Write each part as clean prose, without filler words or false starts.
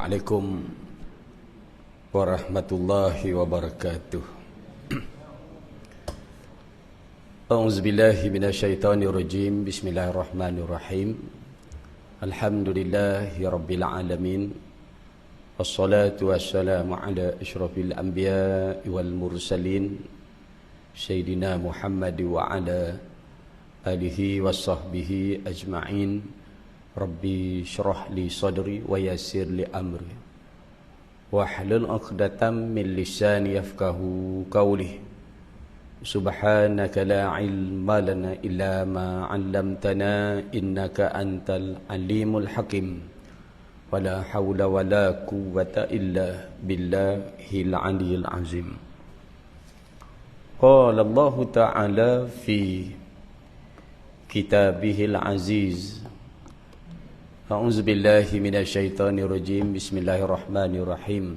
Assalamualaikum warahmatullahi wabarakatuh. A'udzubillahi minasyaitonirrajim. Bismillahirrahmanirrahim. Alhamdulillahi rabbil alamin. Wassalatu wassalamu ala asyrafil anbiya'i wal mursalin Sayyidina Muhammad wa ala alihi wa sahbihi ajma'in. Rabbi syrah li sadri wa yassir li amri wahlul 'uqdatam min lisani yafqahu qawli. Subhanaka la ilma lana illa ma 'allamtana innaka antal alimul hakim. Wala haula wala quwwata illa billahil aliyyil azim. Qala Allah ta'ala fi kitabihil aziz. A'udzubillahi minasyaitonirrajim. Bismillahirrahmanirrahim.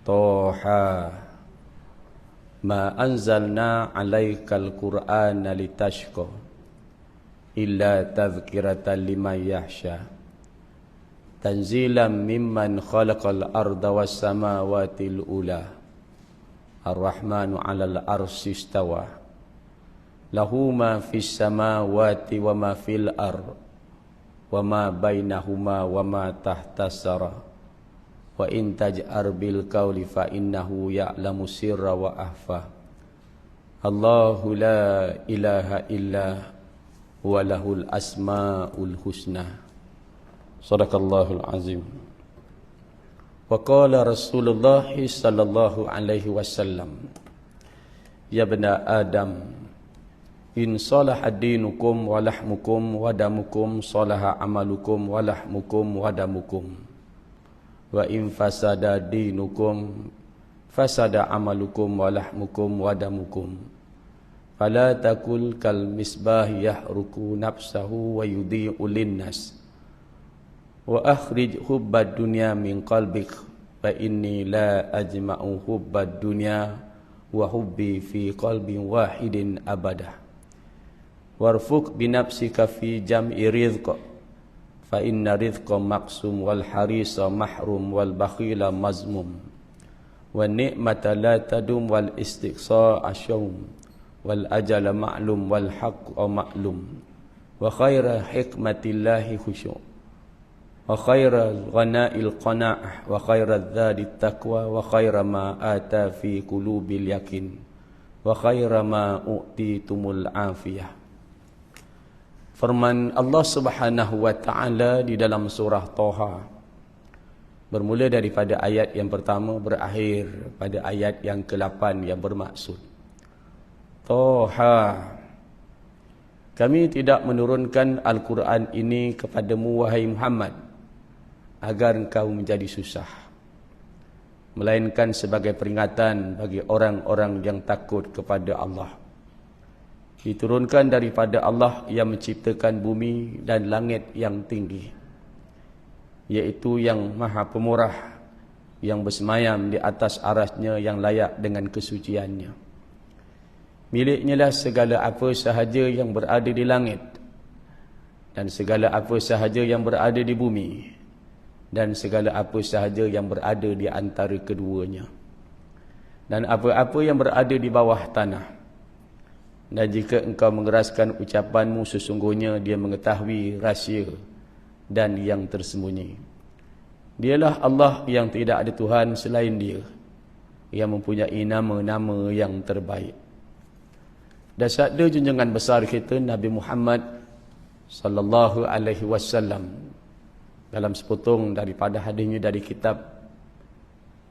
Toha ma anzalna 'alaikal qur'ana litashqa illa tadhkiratan liman yakhsha tanzilan mimman khalaqal arda was samawatil ula ar-rahmanu 'alal arsy istawa lahu ma fis samawati wa ma fil ardh wa ma bainahuma wa ma tahtas sara wa in taj'ar bil qawli fa innahu ya'lamu sirra wa akhfa. Allahu la ilaha illa huwa lahul asmaul husna. Shadaqallahul azim. Wa qala Rasulullah sallallahu alaihi wasallam, ya bani Adam, in salaha dinukum wa lahmukum wa damukum salaha amalukum wa lahmukum wa damukum wa in fasada dinukum fasada amalukum wa lahmukum wa damukum fala takul kal misbah yahruku nafsahu wa yudhi'u linnas wa akhrij hubbad dunya min qalbik fa inni la ajma'u hubbad dunya wa hubbi fi qalbin wahidin abadah. Warfuk binafsika fi jam'i rizq fa inna rizqa maqsum wal harisa mahrum wal bakhila mazmum wan ni'mata la tadum wal istiqsa asyum wal ajala ma'lum wal haqqu ma'lum wa khaira hikmatillahi khusyu' wa khaira ghana'il qana'ah wa khaira dzadi taqwa wa khaira ma ata fi qulubil yakin wa khaira ma u'titumul afiyah. Firman Allah Subhanahu wa taala di dalam surah Toha, bermula daripada ayat yang pertama berakhir pada ayat yang ke-8 yang bermaksud Toha, kami tidak menurunkan Al-Quran ini kepadamu wahai Muhammad agar engkau menjadi susah, melainkan sebagai peringatan bagi orang-orang yang takut kepada Allah. Diturunkan daripada Allah yang menciptakan bumi dan langit yang tinggi, yaitu yang maha pemurah, yang bersemayam di atas arasnya yang layak dengan kesuciannya. Miliknya lah segala apa sahaja yang berada di langit dan segala apa sahaja yang berada di bumi dan segala apa sahaja yang berada di antara keduanya dan apa-apa yang berada di bawah tanah. Dan jika engkau mengeraskan ucapanmu, sesungguhnya dia mengetahui rahsia dan yang tersembunyi. Dialah Allah yang tidak ada Tuhan selain dia, yang mempunyai nama-nama yang terbaik. Dan sabda junjungan besar kita Nabi Muhammad sallallahu alaihi wasallam dalam sepotong daripada hadisnya dari kitab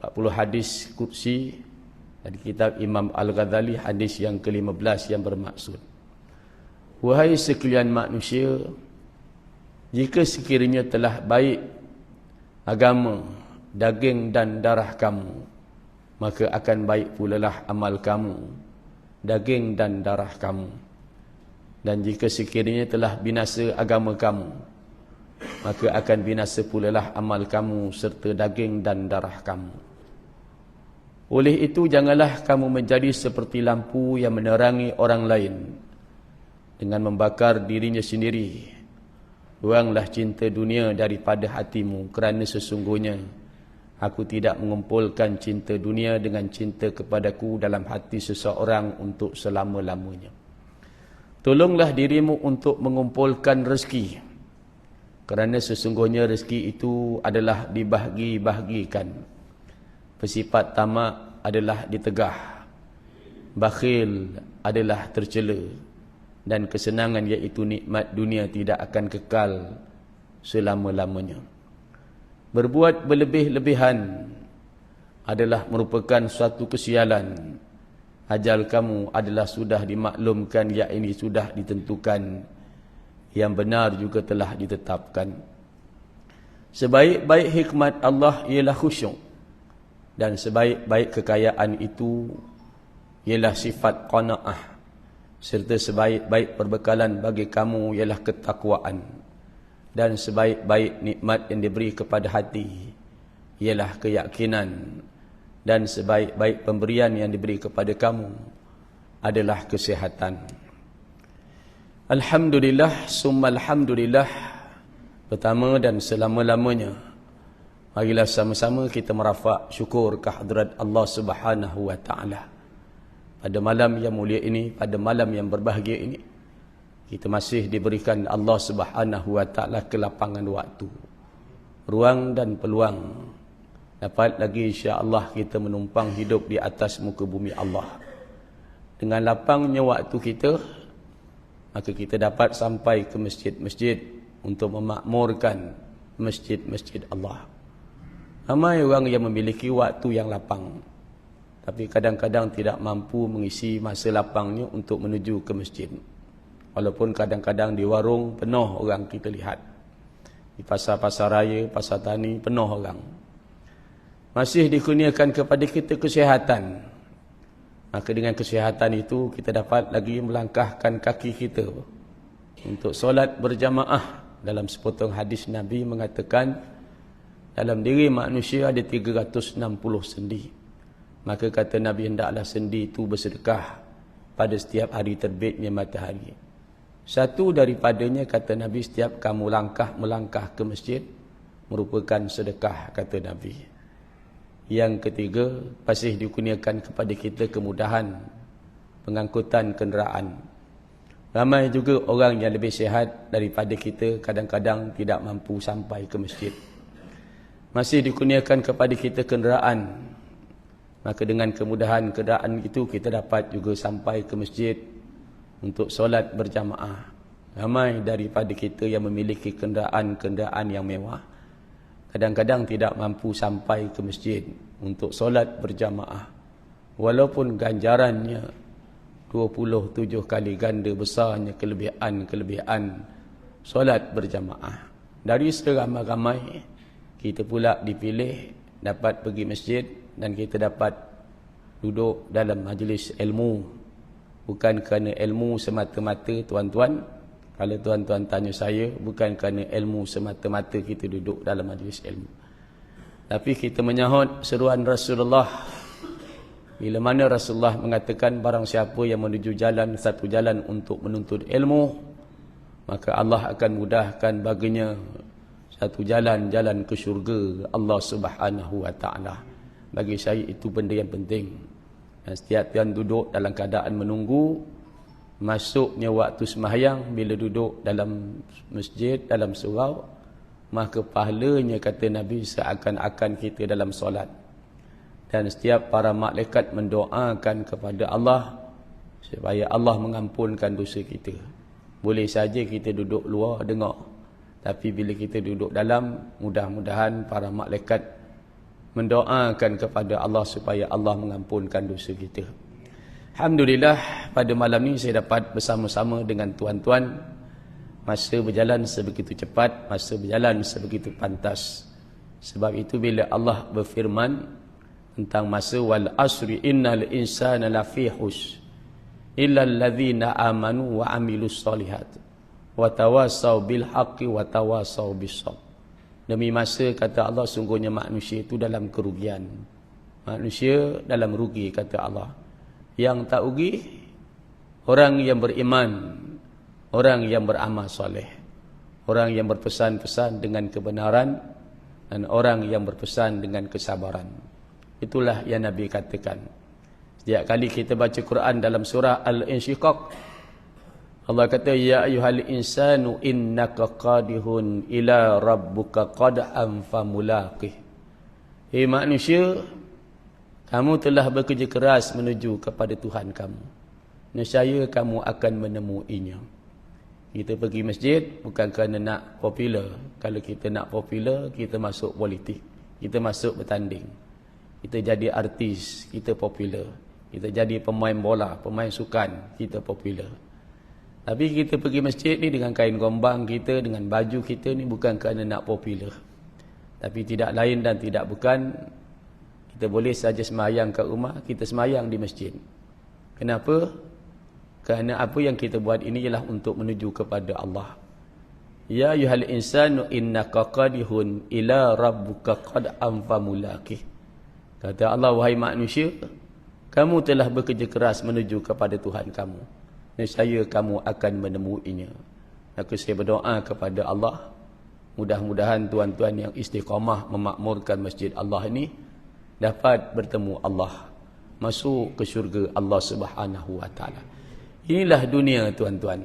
40 hadis qudsi dari kitab Imam Al-Ghazali, hadis yang ke-15 yang bermaksud, wahai sekalian manusia, jika sekiranya telah baik agama, daging dan darah kamu, maka akan baik pula lah amal kamu, daging dan darah kamu. Dan jika sekiranya telah binasa agama kamu, maka akan binasa pula lah amal kamu serta daging dan darah kamu. Oleh itu janganlah kamu menjadi seperti lampu yang menerangi orang lain dengan membakar dirinya sendiri, buanglah cinta dunia daripada hatimu, kerana sesungguhnya aku tidak mengumpulkan cinta dunia dengan cinta kepadaku dalam hati seseorang untuk selama-lamanya. Tolonglah dirimu untuk mengumpulkan rezeki, kerana sesungguhnya rezeki itu adalah dibahagi-bahagikan. Bersifat tamak adalah ditegah, bakhil adalah tercela, dan kesenangan iaitu nikmat dunia tidak akan kekal selama-lamanya. Berbuat berlebih-lebihan adalah merupakan suatu kesialan. Ajal kamu adalah sudah dimaklumkan, yakni sudah ditentukan. Yang benar juga telah ditetapkan. Sebaik-baik hikmat Allah ialah khusyuk, dan sebaik-baik kekayaan itu ialah sifat qanaah, serta sebaik-baik perbekalan bagi kamu ialah ketakwaan, dan sebaik-baik nikmat yang diberi kepada hati ialah keyakinan, dan sebaik-baik pemberian yang diberi kepada kamu adalah kesihatan. Alhamdulillah, summa alhamdulillah. Pertama dan selama-lamanya, marilah sama-sama kita merafak syukur kehadrat Allah Subhanahu wa taala. Pada malam yang mulia ini, pada malam yang berbahagia ini, kita masih diberikan Allah Subhanahu wa taala kelapangan waktu, ruang dan peluang. Dapat lagi insya-Allah kita menumpang hidup di atas muka bumi Allah. Dengan lapangnya waktu kita, maka kita dapat sampai ke masjid-masjid untuk memakmurkan masjid-masjid Allah. Ramai orang yang memiliki waktu yang lapang, tapi kadang-kadang tidak mampu mengisi masa lapangnya untuk menuju ke masjid. Walaupun kadang-kadang di warung penuh orang kita lihat. Di pasar-pasar raya, pasar tani penuh orang. Masih dikurniakan kepada kita kesihatan. Maka dengan kesihatan itu kita dapat lagi melangkahkan kaki kita untuk solat berjamaah. Dalam sepotong hadis Nabi mengatakan, dalam diri manusia ada 360 sendi. Maka kata Nabi, hendaklah sendi itu bersedekah pada setiap hari terbitnya matahari. Satu daripadanya, kata Nabi, setiap kamu melangkah ke masjid merupakan sedekah, kata Nabi. Yang ketiga, masih dikurniakan kepada kita kemudahan pengangkutan kenderaan. Ramai juga orang yang lebih sihat daripada kita, kadang-kadang tidak mampu sampai ke masjid. Masih dikurniakan kepada kita kenderaan. Maka dengan kemudahan kenderaan itu kita dapat juga sampai ke masjid untuk solat berjamaah. Ramai daripada kita yang memiliki kenderaan-kenderaan yang mewah, kadang-kadang tidak mampu sampai ke masjid untuk solat berjamaah. Walaupun ganjarannya 27 kali ganda besarnya kelebihan solat berjamaah. Dari seramai-ramai, kita pula dipilih dapat pergi masjid, dan kita dapat duduk dalam majlis ilmu. Bukan kerana ilmu semata-mata, tuan-tuan. Kalau tuan-tuan tanya saya, bukan kerana ilmu semata-mata kita duduk dalam majlis ilmu. Tapi kita menyahut seruan Rasulullah. Bila mana Rasulullah mengatakan, barang siapa yang menuju satu jalan untuk menuntut ilmu, maka Allah akan mudahkan baginya satu jalan ke syurga Allah Subhanahu wa taala. Bagi saya itu benda yang penting. Dan setiap yang duduk dalam keadaan menunggu masuknya waktu sembahyang, bila duduk dalam masjid, dalam surau, maka pahalanya, kata Nabi, seakan-akan kita dalam solat. Dan setiap para malaikat mendoakan kepada Allah supaya Allah mengampunkan dosa kita. Boleh saja kita duduk luar dengar, tapi bila kita duduk dalam, mudah-mudahan para malaikat mendoakan kepada Allah supaya Allah mengampunkan dosa kita. Alhamdulillah, pada malam ini saya dapat bersama-sama dengan tuan-tuan. Masa berjalan sebegitu cepat, masa berjalan sebegitu pantas. Sebab itu bila Allah berfirman tentang masa, wal asri innal insana lafi khusr illa alladzina amanu wa amilus solihat wa tawasaw bil haqqi wa tawasaw bis sabr. Demi masa, kata Allah, sungguhnya manusia itu dalam kerugian. Manusia dalam rugi, kata Allah. Yang tak rugi, orang yang beriman, orang yang beramal soleh. orang yang berpesan-pesan dengan kebenaran, dan orang yang berpesan dengan kesabaran. Itulah yang Nabi katakan. Setiap kali kita baca Quran dalam surah Al-Insyiqaq, Allah kata, ya ayyuhal insanu innaka qadihun ila rabbuka qad'an famulaqih. Hei manusia, kamu telah bekerja keras menuju kepada Tuhan kamu. Nescaya kamu akan menemuinya. Kita pergi masjid bukan kerana nak popular. Kalau kita nak popular, kita masuk politik. Kita masuk bertanding. Kita jadi artis, kita popular. Kita jadi pemain bola, pemain sukan, kita popular. Tapi kita pergi masjid ni dengan kain gombang kita, dengan baju kita ni bukan kerana nak popular. Tapi tidak lain dan tidak bukan, kita boleh saja semayang kat rumah, kita semayang di masjid. Kenapa? Kerana apa yang kita buat ini ialah untuk menuju kepada Allah. Ya ayyuhal insanu innaka qadihun ila rabbuka qad'an famulaqih. Kata Allah, wahai manusia, kamu telah bekerja keras menuju kepada Tuhan kamu. Nescaya kamu akan menemuinya. Maka saya berdoa kepada Allah, mudah-mudahan tuan-tuan yang istiqamah memakmurkan masjid Allah ini dapat bertemu Allah, masuk ke syurga Allah Subhanahu wa taala. Inilah dunia, tuan-tuan.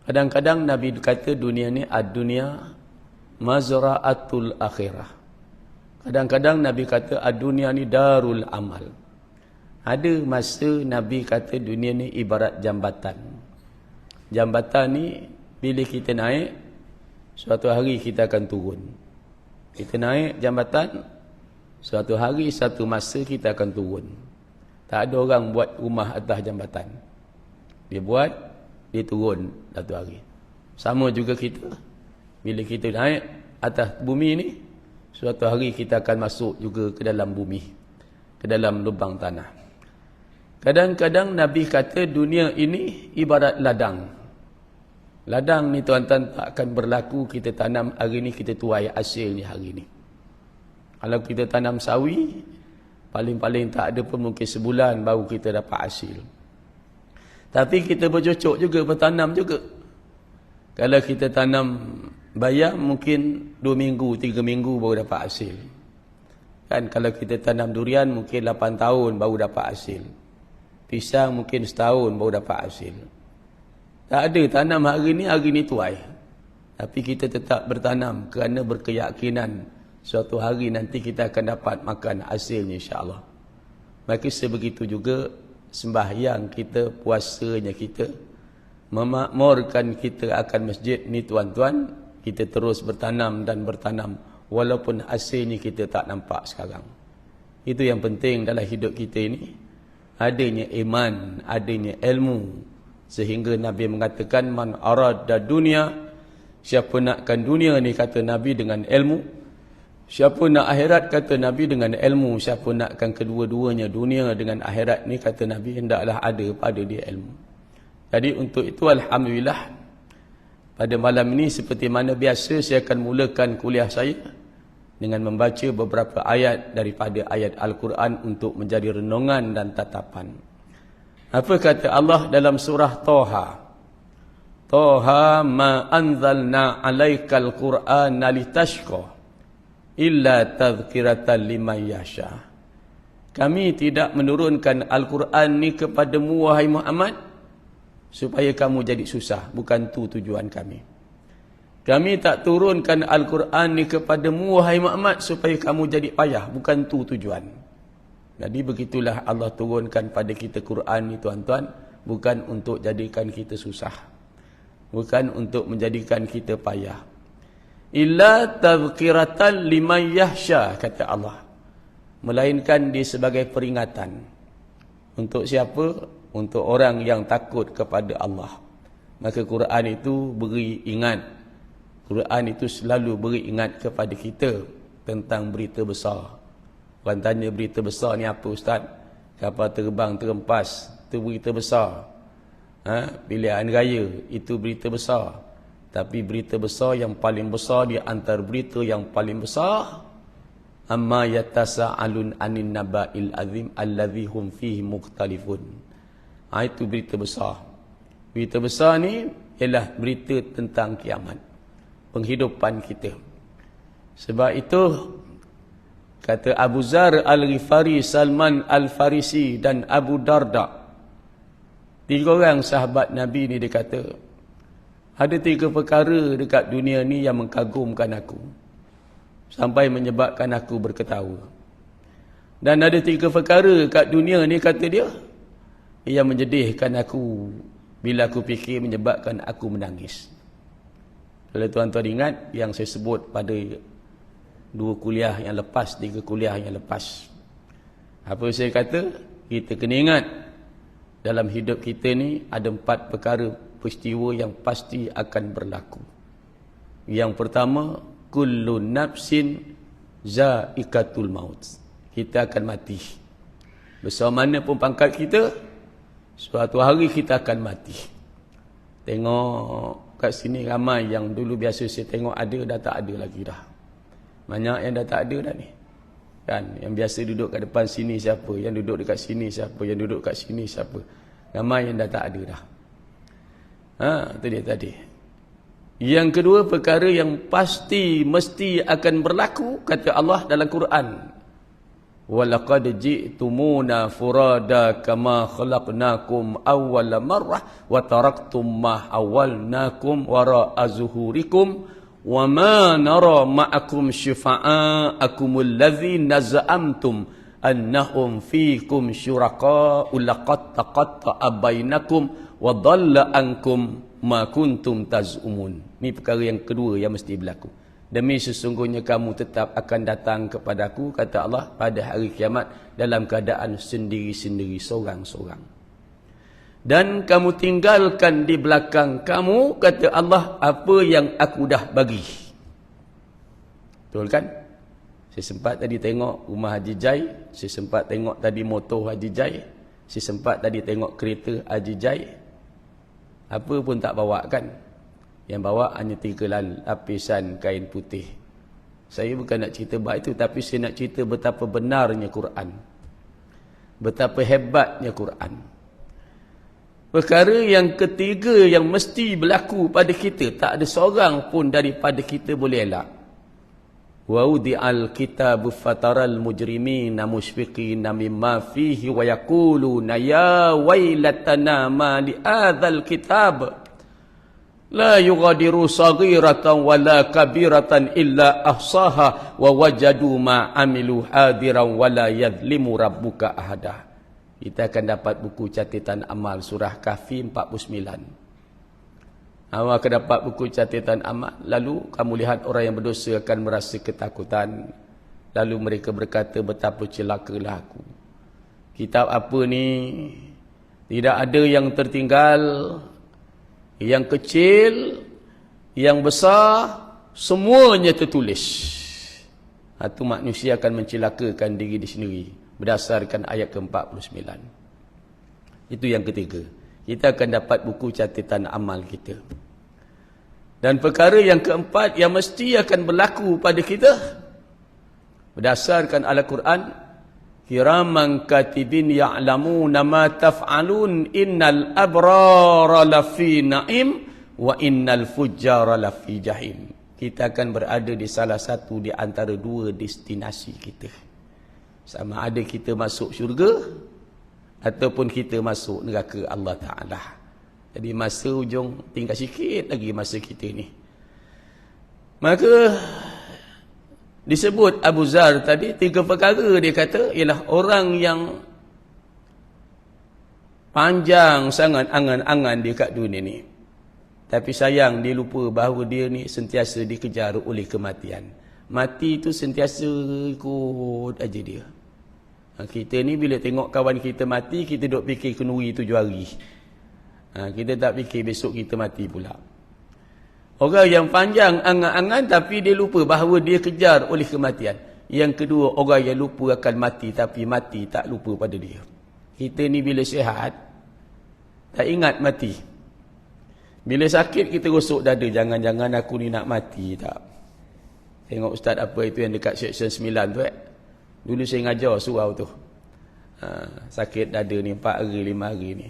Kadang-kadang Nabi kata dunia ni ad-dunya mazra'atul akhirah. Kadang-kadang Nabi kata ad-dunya ni darul amal. Ada masa Nabi kata dunia ni ibarat jambatan. Jambatan ni bila kita naik, suatu hari kita akan turun. Kita naik jambatan, suatu hari, satu masa kita akan turun. Tak ada orang buat rumah atas jambatan. Dia buat, dia turun satu hari. Sama juga kita. Bila kita naik atas bumi ni, suatu hari kita akan masuk juga ke dalam bumi, ke dalam lubang tanah. Kadang-kadang Nabi kata dunia ini ibarat ladang. Ladang ni tuan-tuan tak akan berlaku kita tanam hari ni, kita tuai hasilnya hari ni. Kalau kita tanam sawi, paling-paling tak ada pun mungkin sebulan baru kita dapat hasil. Tapi kita bercocok juga, bertanam juga. Kalau kita tanam bayam, mungkin 2 minggu, 3 minggu baru dapat hasil. Kan kalau kita tanam durian, mungkin 8 tahun baru dapat hasil. Pisang mungkin setahun baru dapat hasil. Tak ada, tanam hari ni tuai. Tapi kita tetap bertanam kerana berkeyakinan suatu hari nanti kita akan dapat makan hasilnya, insya-Allah. Maka sebegitu juga sembahyang kita, puasanya kita, memakmurkan kita akan masjid ni, tuan-tuan, kita terus bertanam dan bertanam walaupun hasilnya kita tak nampak sekarang. Itu yang penting dalam hidup kita ini, adanya iman, adanya ilmu. Sehingga Nabi mengatakan, man arada dunia, siapa nakkan dunia ni, kata Nabi, dengan ilmu. Siapa nak akhirat, kata Nabi, dengan ilmu. Siapa nakkan kedua-duanya, dunia dengan akhirat ni, kata Nabi, hendaklah ada pada dia ilmu. Jadi untuk itu alhamdulillah, pada malam ini seperti mana biasa, saya akan mulakan kuliah saya dengan membaca beberapa ayat daripada ayat Al-Quran untuk menjadi renungan dan tatapan. Apa kata Allah dalam surah Taha? Taha ma anzalna alaikal Qur'ana litashqa illa tadhkiratan liman yasha. Kami tidak menurunkan Al-Quran ni kepadamu, wahai Muhammad, supaya kamu jadi susah. Bukan tu tujuan kami. Kami tak turunkan Al-Quran ni kepadamu, wahai Muhammad, supaya kamu jadi payah. Bukan tu tujuan. Jadi begitulah Allah turunkan pada kita Quran ni, tuan-tuan, bukan untuk jadikan kita susah. Bukan untuk menjadikan kita payah. Illa tadhkiratan liman yahsha, kata Allah. Melainkan dia sebagai peringatan. Untuk siapa? Untuk orang yang takut kepada Allah. Maka Quran itu beri ingat. Quran itu selalu beri ingat kepada kita tentang berita besar. Orang tanya berita besar ni apa, Ustaz? Kapal terbang terempas, itu berita besar. Pilihan raya, itu berita besar. Tapi berita besar yang paling besar di antara berita yang paling besar, amma yatasa'alun anin naba'il azim allazi hum fihi mukhtalifun. Itu berita besar. Berita besar ni ialah berita tentang kiamat. penghidupan kita. Sebab itu kata Abu Zar Al-Ghifari, Salman Al-Farisi dan Abu Darda, 3 orang sahabat Nabi ni, dia kata, ada 3 perkara dekat dunia ni yang mengagumkan aku sampai menyebabkan aku berketawa. Dan ada 3 perkara kat dunia ni, kata dia, yang menyedihkan aku bila aku fikir, menyebabkan aku menangis. Kalau tuan-tuan ingat yang saya sebut pada 2 kuliah yang lepas, 3 kuliah yang lepas, apa saya kata? Kita kena ingat, dalam hidup kita ni ada 4 perkara peristiwa yang pasti akan berlaku. Yang pertama, kullu nafsin za'iqatul maut. Kita akan mati. Besar mana pun pangkat kita, suatu hari kita akan mati. Tengok kat sini ramai yang dulu biasa saya tengok ada, dah tak ada lagi dah. Banyak yang dah tak ada dah ni. Kan, yang biasa duduk kat depan sini siapa, yang duduk dekat sini siapa, yang duduk kat sini siapa. Ramai yang dah tak ada dah. Itu dia tadi. Yang kedua, perkara yang pasti mesti akan berlaku, kata Allah dalam Quran. Walaqad ji'tumuna furada kama khalaqnakum awwala marrah wa taraktum ma awwalnakum wara'a zuhurikum wa ma nara ma'akum syufa'akumul ladzina za'amtum annahum fiikum syuraka'u laqad taqatta'a bainakum wa dhalla ankum ma kuntum taz'umun. Ini perkara yang kedua yang mesti berlaku. Demi sesungguhnya kamu tetap akan datang kepadaku, kata Allah, pada hari kiamat dalam keadaan sendiri-sendiri, seorang-seorang. Dan kamu tinggalkan di belakang kamu, kata Allah, apa yang aku dah bagi. Betul kan? Saya sempat tadi tengok rumah Haji Jai, saya sempat tengok tadi motor Haji Jai, saya sempat tadi tengok kereta Haji Jai. Apa pun tak bawa kan? Yang bawa hanya 3 lapisan kain putih. Saya bukan nak cerita bab itu, tapi saya nak cerita betapa benarnya Quran. Betapa hebatnya Quran. Perkara yang ketiga yang mesti berlaku pada kita, tak ada seorang pun daripada kita boleh elak. Wa udi'al kitabu fataral mujrimina mushfiqina mimma fihi wa yaquluna ya wailatana ma li hadzal kitab la yughadiru saghiratan wala kabiratan illa ahsaha wa wajadu ma amilu hadiran wala yadhlimu rabbuka ahada. Kita akan dapat buku catatan amal surah Kahfi 49. Awak akan dapat buku catatan amal. Lalu kamu lihat orang yang berdosa akan merasa ketakutan. Lalu mereka berkata, betapa celakalah aku. Kitab apa ni? Tidak ada yang tertinggal. Yang kecil, yang besar, semuanya tertulis. Itu manusia akan mencelakakan diri sendiri berdasarkan ayat ke-49. Itu yang ketiga. Kita akan dapat buku catatan amal kita. Dan perkara yang keempat yang mesti akan berlaku pada kita berdasarkan Al-Quran, kiraman katibin ya'lamuna ma taf'alun innal abrara lafi na'im wa innal fujjara lafi jahim. Kita akan berada di salah satu di antara 2 destinasi kita. Sama ada kita masuk syurga ataupun kita masuk neraka Allah Ta'ala. Jadi masa ujung tinggal sikit lagi masa kita ni. Maka disebut Abu Zar tadi 3 perkara dia kata ialah orang yang panjang sangat angan-angan dia kat dunia ni. Tapi sayang dia lupa bahawa dia ni sentiasa dikejar oleh kematian. Mati tu sentiasa ikut aja dia. Kita ni bila tengok kawan kita mati, kita duk fikir kenduri 7 hari. Kita tak fikir besok kita mati pula. Orang yang panjang angan-angan tapi dia lupa bahawa dia kejar oleh kematian. Yang kedua, orang yang lupa akan mati tapi mati tak lupa pada dia. Kita ni bila sihat, tak ingat mati. Bila sakit kita rosok dada, jangan-jangan aku ni nak mati tak. Tengok ustaz apa itu yang dekat section 9 tu Dulu saya ngajar surau tu. Sakit dada ni 4 hari 5 hari ni.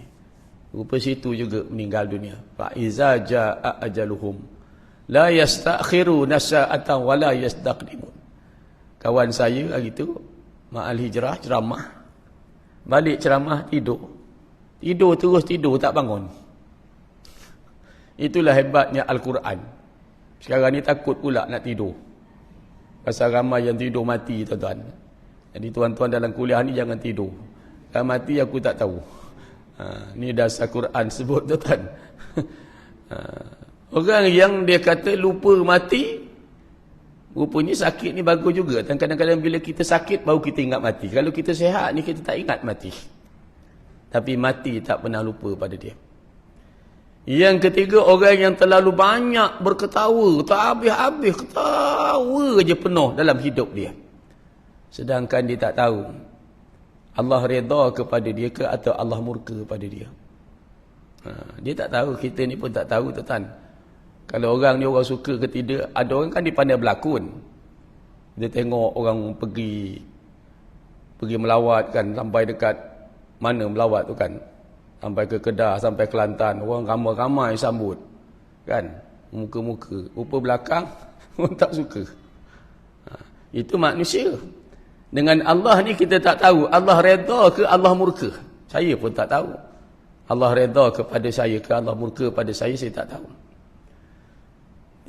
Rupa situ juga meninggal dunia. Fa iza jaa ajaluhum La yastakhiruna sa'atan wa la yastaqdimun. Kawan saya hari tu ma'al hijrah ceramah. Balik ceramah tidur. Tidur terus tidur tak bangun. Itulah hebatnya Al-Quran. Sekarang ni takut pula nak tidur. Pasal ramai yang tidur mati tuan-tuan. Jadi tuan-tuan dalam kuliah ni jangan tidur. Kalau mati aku tak tahu. Ni dasar Quran sebut tuan-tuan. Orang yang dia kata lupa mati, rupanya sakit ni bagus juga. Dan kadang-kadang bila kita sakit baru kita ingat mati. Kalau kita sihat ni kita tak ingat mati. Tapi mati tak pernah lupa pada dia. Yang ketiga, orang yang terlalu banyak berketawa, tak habis-habis ketawa je penuh dalam hidup dia. Sedangkan dia tak tahu Allah redha kepada dia ke atau Allah murka pada dia. Dia tak tahu, kita ni pun tak tahu tuan-tuan. Kalau orang ni orang suka ke tidak, ada orang kan dia pandai berlakon. Dia tengok orang pergi melawat kan, sampai dekat mana melawat tu kan, sampai ke Kedah, sampai Kelantan, orang ramai-ramai sambut kan, muka-muka, rupa belakang orang tak suka. Itu manusia. Dengan Allah ni kita tak tahu Allah redha ke Allah murka. Saya pun tak tahu Allah redha kepada saya ke Allah murka pada saya tak tahu.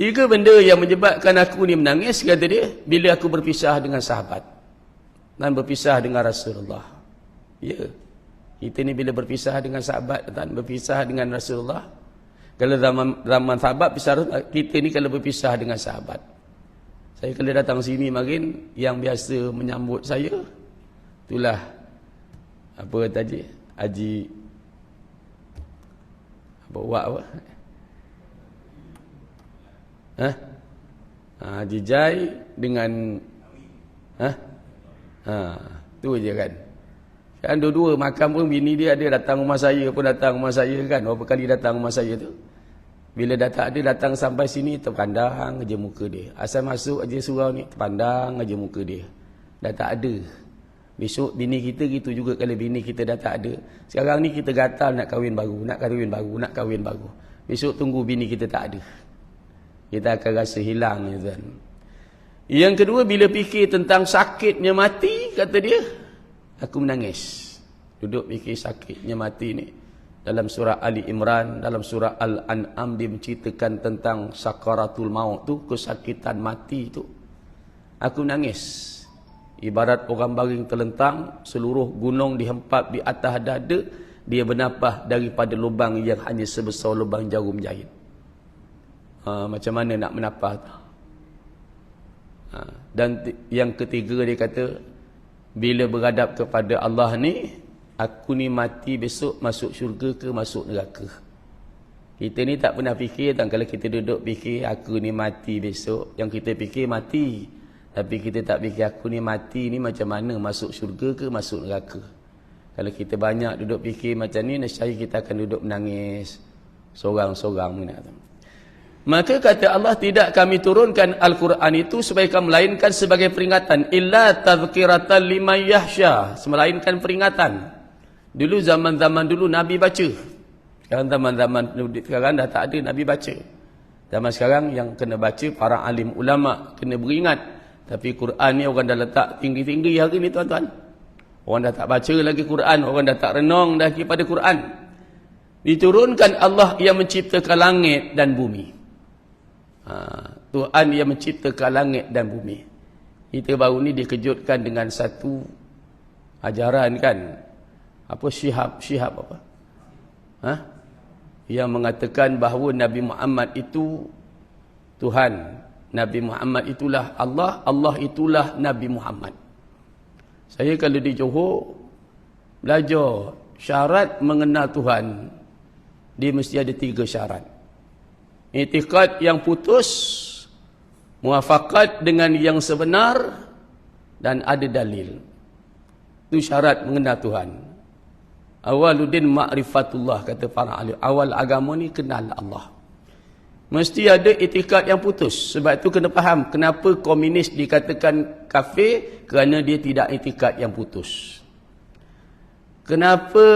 3 benda yang menyebabkan aku ni menangis, kata dia, bila aku berpisah dengan sahabat dan berpisah dengan Rasulullah. Ya, kita ni bila berpisah dengan sahabat dan berpisah dengan Rasulullah. Kalau zaman sahabat pisah, kita ni kalau berpisah dengan sahabat. Saya kalau datang sini makin yang biasa menyambut saya itulah apa tadi Haji buat apa? Haji Jai dengan tu je kan. Kan dua-dua makan pun bini dia ada datang rumah saya pun datang rumah saya kan. Berapa kali datang rumah saya tu. Bila datang sampai sini terpandang aja muka dia. Asal masuk aja surau ni terpandang aja muka dia. Dah tak ada. Besok bini kita gitu juga kalau bini kita dah tak ada. Sekarang ni kita gatal nak kahwin baru. Besok tunggu bini kita tak ada. Kita akan rasa hilang ya tuan. Yang kedua, bila fikir tentang sakitnya mati, kata dia, aku menangis. Duduk fikir sakitnya mati ni. Dalam surah Ali Imran, dalam surah Al-An'am dia menceritakan tentang sakaratul maut tu, kesakitan mati tu. Aku menangis. Ibarat orang baring terlentang, seluruh gunung dihempap di atas dada, dia bernafas daripada lubang yang hanya sebesar lubang jarum jahit. Macam mana nak menafas? Dan yang ketiga dia kata, bila beradab kepada Allah ni, aku ni mati besok masuk syurga ke masuk neraka. Kita ni tak pernah fikir, kalau kita duduk fikir aku ni mati besok, yang kita fikir mati. Tapi kita tak fikir aku ni mati ni macam mana masuk syurga ke masuk neraka. Kalau kita banyak duduk fikir macam ni, nescaya kita akan duduk menangis sorang-sorang. Maka kata Allah, tidak kami turunkan Al-Quran itu sebagai melainkan sebagai peringatan, illa tadhkiratan liman yahsha, melainkan peringatan. Dulu zaman-zaman dulu Nabi baca. Sekarang zaman-zaman sekarang dah tak ada Nabi baca. Zaman sekarang yang kena baca para alim ulama, kena beringat. Tapi Quran ni orang dah letak tinggi-tinggi hari ni tuan-tuan. Orang dah tak baca lagi Quran, orang dah tak renung lagi pada Quran. Diturunkan Allah yang menciptakan langit dan bumi. Tuhan yang menciptakan langit dan bumi. Kita baru ni dikejutkan dengan satu ajaran kan. Apa syihab apa? Yang mengatakan bahawa Nabi Muhammad itu Tuhan. Nabi Muhammad itulah Allah, Allah itulah Nabi Muhammad. Saya kalau di Johor belajar syarat mengenal Tuhan, dia mesti ada 3 syarat. I'tiqad yang putus, muafakat dengan yang sebenar, dan ada dalil. Itu syarat mengenal Tuhan. Awaluddin ma'rifatullah, kata para ahli. Awal agama ni kenal Allah. Mesti ada i'tiqad yang putus. Sebab itu kena faham kenapa komunis dikatakan kafir, kerana dia tidak i'tiqad yang putus. Kenapa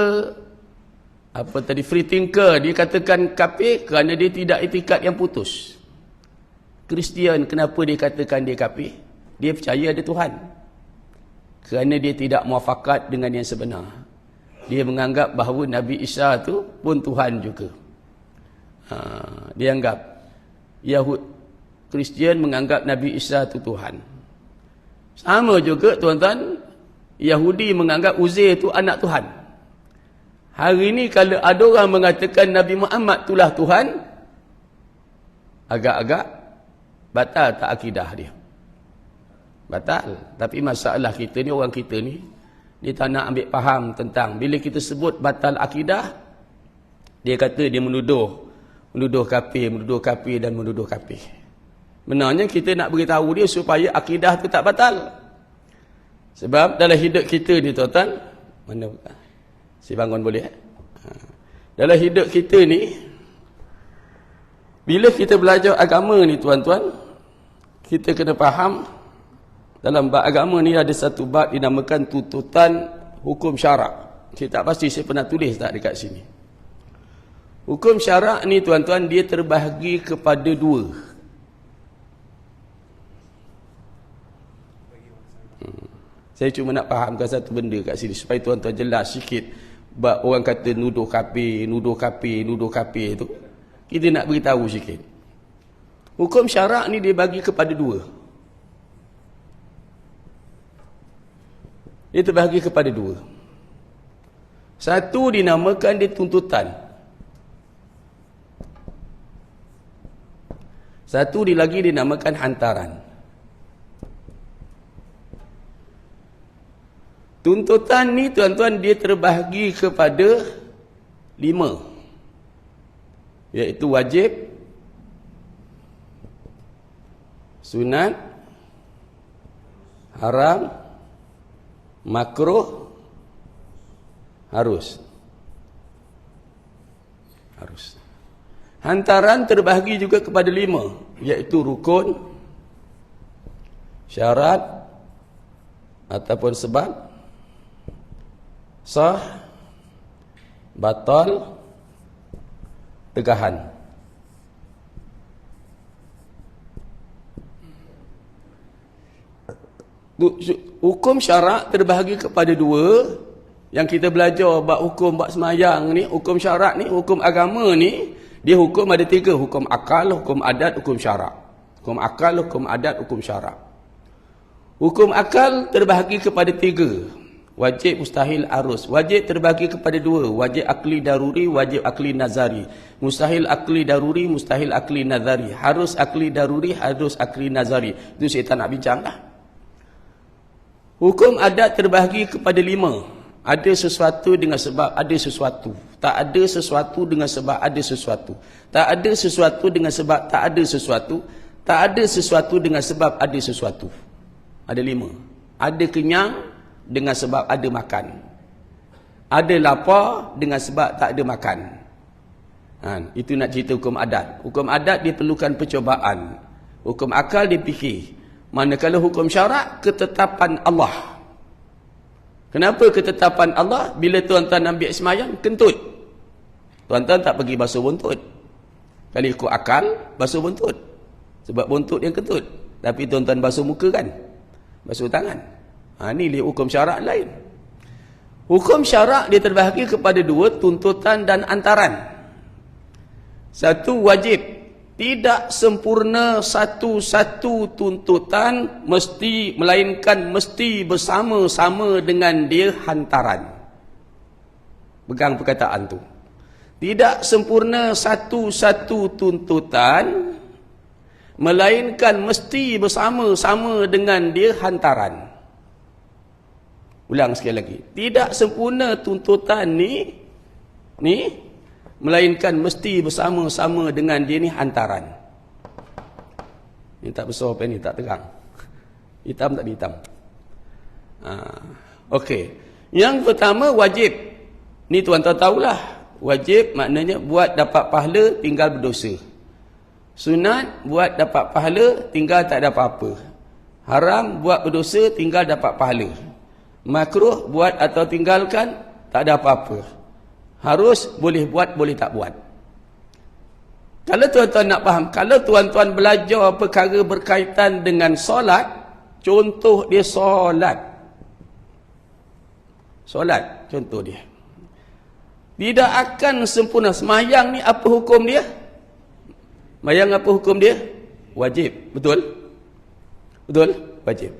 free thinker dikatakan kafir, kerana dia tidak i'tiqad yang putus. Kristian, kenapa dia katakan dia kafir? Dia percaya ada Tuhan. Kerana dia tidak muafakat dengan yang sebenar. Dia menganggap bahawa Nabi Isa tu pun Tuhan juga. Dia anggap Kristian menganggap Nabi Isa tu Tuhan. Sama juga tuan-tuan, Yahudi menganggap Uzair tu anak Tuhan. Hari ini kalau ada orang mengatakan Nabi Muhammad itulah Tuhan, agak-agak batal tak akidah dia. Batal. Tapi masalah kita ni, orang kita ni, dia tak nak ambil faham tentang, bila kita sebut batal akidah, dia kata dia menuduh kafir dan menuduh kafir. Benarnya kita nak beritahu dia supaya akidah tu tak batal. Sebab dalam hidup kita ni tuan-tuan, mana si bangun boleh? Dalam hidup kita ni, bila kita belajar agama ni tuan-tuan, kita kena faham, dalam bab agama ni ada satu bab dinamakan tuntutan hukum syarak. Saya tak pasti saya pernah tulis tak dekat sini. Hukum syarak ni tuan-tuan, dia terbahagi kepada dua. Saya cuma nak fahamkan satu benda kat sini supaya tuan-tuan jelas sikit. Bab orang kata nuduh kafir tu, kita nak beritahu sikit. Hukum syarak ni dia bagi kepada dua. Dia terbahagi kepada dua. Satu dinamakan dia tuntutan. Satu lagi dinamakan hantaran. Tuntutan ni tuan-tuan dia terbahagi kepada 5. Iaitu wajib, sunat, haram, makruh, harus. Hantaran terbahagi juga kepada 5, iaitu rukun, syarat ataupun sebab, sah, batal, tegahan. Hukum syarak terbahagi kepada 2. Yang kita belajar bab hukum, bab semayang ni, hukum syarak ni, hukum agama ni, dia hukum ada 3. Hukum akal, hukum adat, hukum syarak. Hukum akal, hukum adat, hukum syarak. Hukum akal terbahagi kepada 3. Wajib, mustahil, harus. Wajib terbahagi kepada 2. Wajib akli daruri, wajib akli nazari. Mustahil akli daruri, mustahil akli nazari. Harus akli daruri, harus akli nazari. Itu saya tak nak bincang lah. Hukum adat terbahagi kepada 5. Ada sesuatu dengan sebab ada sesuatu. Tak ada sesuatu dengan sebab ada sesuatu. Tak ada sesuatu dengan sebab tak ada sesuatu. Tak ada sesuatu dengan sebab ada sesuatu. Ada 5. Ada kenyang dengan sebab ada makan. Ada lapar dengan sebab tak ada makan. Itu nak cerita hukum adat. Hukum adat dia perlukan percobaan. Hukum akal dia fikir. Manakala hukum syarak, ketetapan Allah. Kenapa ketetapan Allah? Bila tuan-tuan ambil semayang, kentut. Tuan-tuan tak pergi basuh buntut. Kalau ikut akal, basuh buntut. Sebab buntut yang kentut. Tapi tuan-tuan basuh muka kan? Basuh tangan. Ini hukum syarak lain. Hukum syarak dia terbahagi kepada 2, tuntutan dan antaran. 1, wajib. Tidak sempurna satu-satu tuntutan melainkan mesti bersama-sama dengan dia hantaran. Pegang perkataan tu. Tidak sempurna satu-satu tuntutan melainkan mesti bersama-sama dengan dia hantaran. Ulang sekali lagi. Tidak sempurna tuntutan ni melainkan mesti bersama-sama dengan dia ni hantaran. Ini tak besar apa ni, tak terang. Hitam tak hitam. Okey. Yang pertama wajib. Ni tuan-tuan tahulah. Wajib maknanya buat dapat pahala, tinggal berdosa. Sunat buat dapat pahala, tinggal tak ada apa-apa. Haram buat berdosa, tinggal dapat pahala. Makruh buat atau tinggalkan, tak ada apa-apa. Harus boleh buat, boleh tak buat. Kalau tuan-tuan nak faham, kalau tuan-tuan belajar perkara berkaitan dengan solat, contoh dia solat. Solat, contoh dia. Tidak akan sempurna. Sembahyang ni apa hukum dia? Sembahyang apa hukum dia? Wajib. Betul? Betul? Wajib.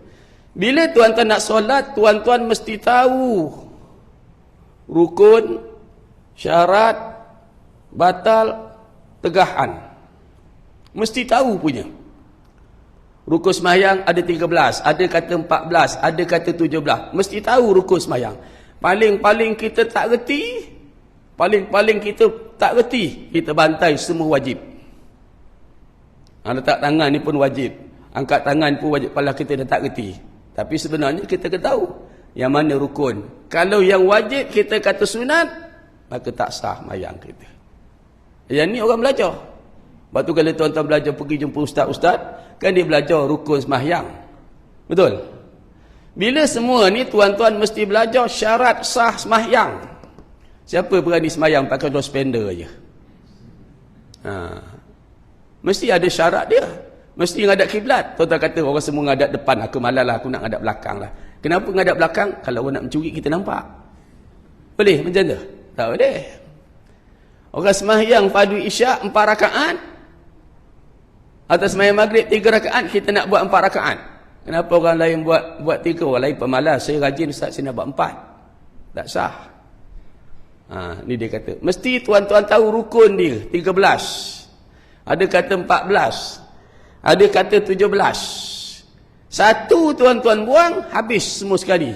Bila tuan-tuan nak solat, tuan-tuan mesti tahu rukun, syarat, batal, tegahan. Mesti tahu punya. Rukun sembahyang ada 13, ada kata 14, ada kata 17. Mesti tahu rukun sembahyang. Paling-paling kita tak reti, kita bantai semua wajib. Letak tangan ni pun wajib. Angkat tangan pun wajib. Kalau kita dah tak reti. Tapi sebenarnya kita kena tahu yang mana rukun. Kalau yang wajib kita kata sunat, maka tak sah sembahyang kita. Yang ni orang belajar. Lepas tu kalau tuan-tuan belajar pergi jumpa ustaz-ustaz, kan dia belajar rukun sembahyang. Betul? Bila semua ni tuan-tuan mesti belajar syarat sah sembahyang. Siapa berani sembahyang pakai dua spender je? Mesti ada syarat dia. Mesti ngadap kiblat. Tuan-tuan kata orang semua ngadap depan, aku malas lah, aku nak ngadap belakang lah. Kenapa ngadap belakang? Kalau orang nak mencuri kita nampak. Boleh macam tu? Tak boleh. Orang sembahyang fardu isyak 4 rakaat, atau sembahyang maghrib 3 rakaat, kita nak buat 4 rakaat. Kenapa orang lain buat 3? Orang lain pemalas. Saya rajin ustaz, saya nak buat 4. Tak sah. Ni dia kata. Mesti tuan-tuan tahu rukun dia 13. Ada kata 14. Ada kata 17. Satu tuan-tuan buang, habis semua sekali.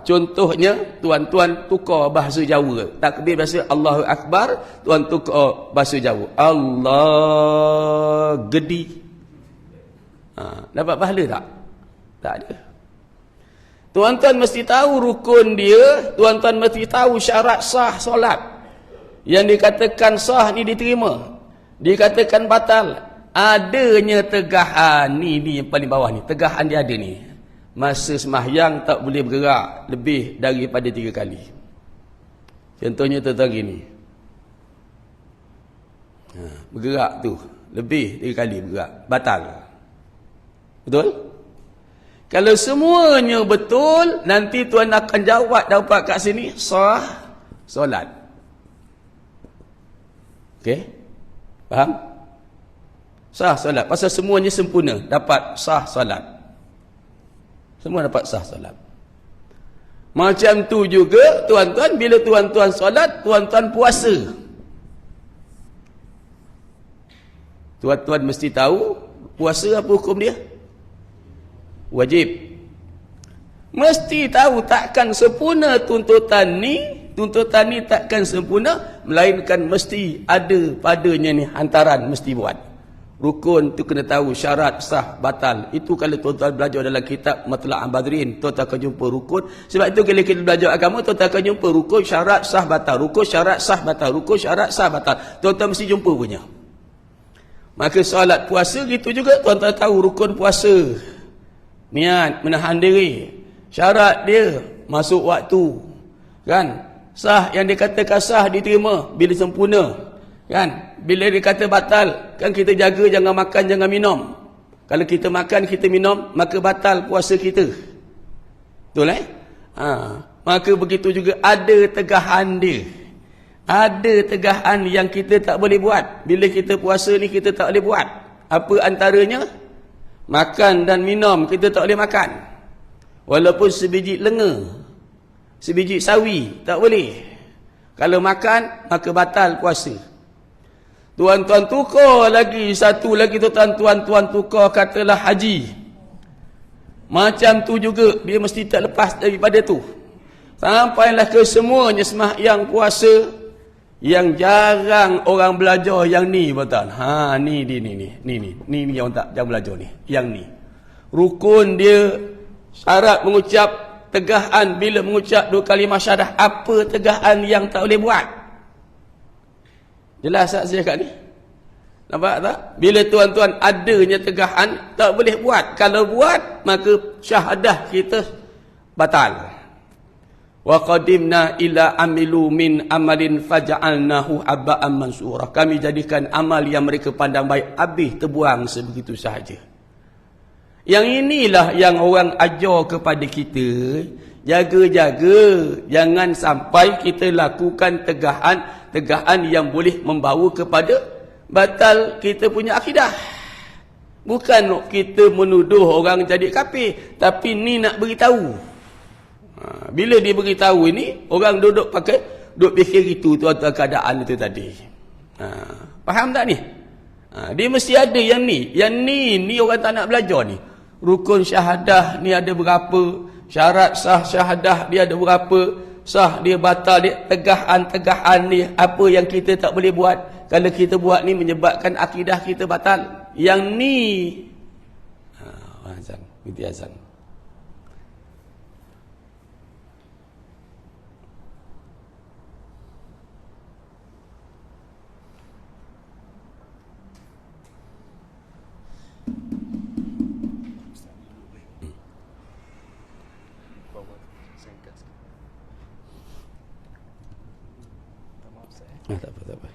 Contohnya, tuan-tuan tukar bahasa Jawa. Takbir bahasa Allahu Akbar, tuan tukar bahasa Jawa. Allah gedi. Dapat pahala tak? Tak ada. Tuan-tuan mesti tahu rukun dia, tuan-tuan mesti tahu syarat sah solat. Yang dikatakan sah ni diterima, dikatakan batal. Adanya tegahan ni yang paling bawah ni. Tegahan dia ada ni. Masa sembahyang tak boleh bergerak lebih daripada 3 kali. Contohnya tuan-tuan gini. Bergerak tu lebih 3 kali bergerak, batal. Betul? Kalau semuanya betul, nanti tuan akan jawab dapat kat sini sah solat. Okey? Faham? Sah solat. Pasal semuanya sempurna, dapat sah solat. Semua dapat sah solat. Macam tu juga tuan-tuan, bila tuan-tuan solat, tuan-tuan puasa. Tuan-tuan mesti tahu puasa apa hukum dia? Wajib. Mesti tahu takkan sempurna tuntutan ni takkan sempurna, melainkan mesti ada padanya ni hantaran mesti buat. Rukun tu kena tahu, syarat sah batal. Itu kalau tuan-tuan belajar dalam kitab Matla'an Badrin, tuan-tuan akan jumpa rukun. Sebab itu kalau kita belajar agama, tuan-tuan akan jumpa rukun, syarat sah batal, rukun, syarat sah batal, rukun, syarat sah batal. Tuan-tuan mesti jumpa punya. Maka solat puasa gitu juga, tuan-tuan tahu rukun puasa. Niat, menahan diri. Syarat dia masuk waktu. Kan? Sah, yang dikatakan sah diterima bila sempurna. Kan? Bila dia kata batal, kan kita jaga jangan makan, jangan minum. Kalau kita makan, kita minum, maka batal puasa kita. Betul maka begitu juga ada tegahan dia. Ada tegahan yang kita tak boleh buat. Bila kita puasa ni kita tak boleh buat. Apa antaranya? Makan dan minum kita tak boleh makan. Walaupun sebiji lenga, sebiji sawi, tak boleh. Kalau makan, maka batal puasa. Tuan-tuan tukar lagi, satu lagi tuan-tuan tukar katalah haji. Macam tu juga, dia mesti tak lepas daripada tu. Sampailah ke semuanya sembahyang puasa. Yang jarang orang belajar yang ni, betul. Ni yang tak jangan belajar ni. Yang ni. Rukun dia, syarat mengucap tegahan bila mengucap 2 kalimah syahadah. Apa tegahan yang tak boleh buat? Jelas tak saya kat ni? Nampak tak? Bila tuan-tuan adanya tegahan, tak boleh buat. Kalau buat, maka syahadah kita batal. Wa qadimna ila amilu min amalin faja'alnahu haba'an mansura. Kami jadikan amal yang mereka pandang baik habis terbuang sebegitu sahaja. Yang inilah yang orang ajar kepada kita, jaga-jaga jangan sampai kita lakukan tegahan yang boleh membawa kepada batal kita punya akidah. Bukan kita menuduh orang jadi kafir, tapi ni nak beritahu. Bila dia beritahu ini, orang duduk fikir itu tuan-tuan keadaan itu tadi. Faham tak ni? Dia mesti ada yang ni. Yang ni orang tak nak belajar ni. Rukun syahadah ni ada berapa? Syarat sah syahadah dia ada berapa? Sah dia batal dia, tegahan ni apa yang kita tak boleh buat. Kalau kita buat ni menyebabkan akidah kita batal. Yang ni azan, binti azan. Tak apa.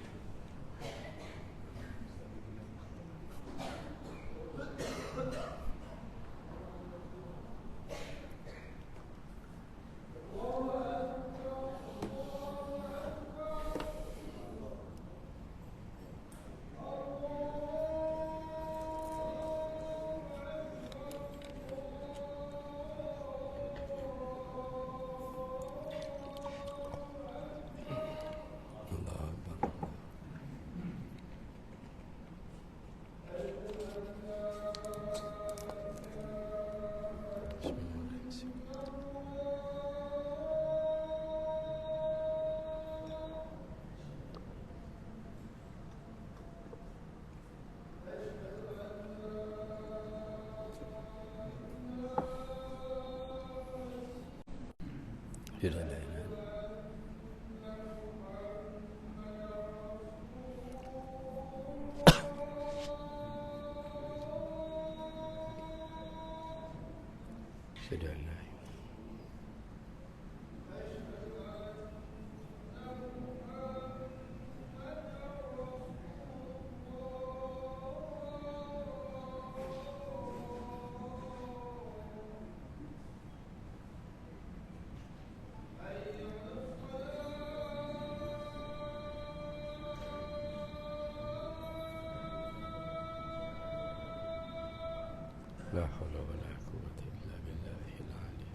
La haula wa la quwwata illa billahil ali.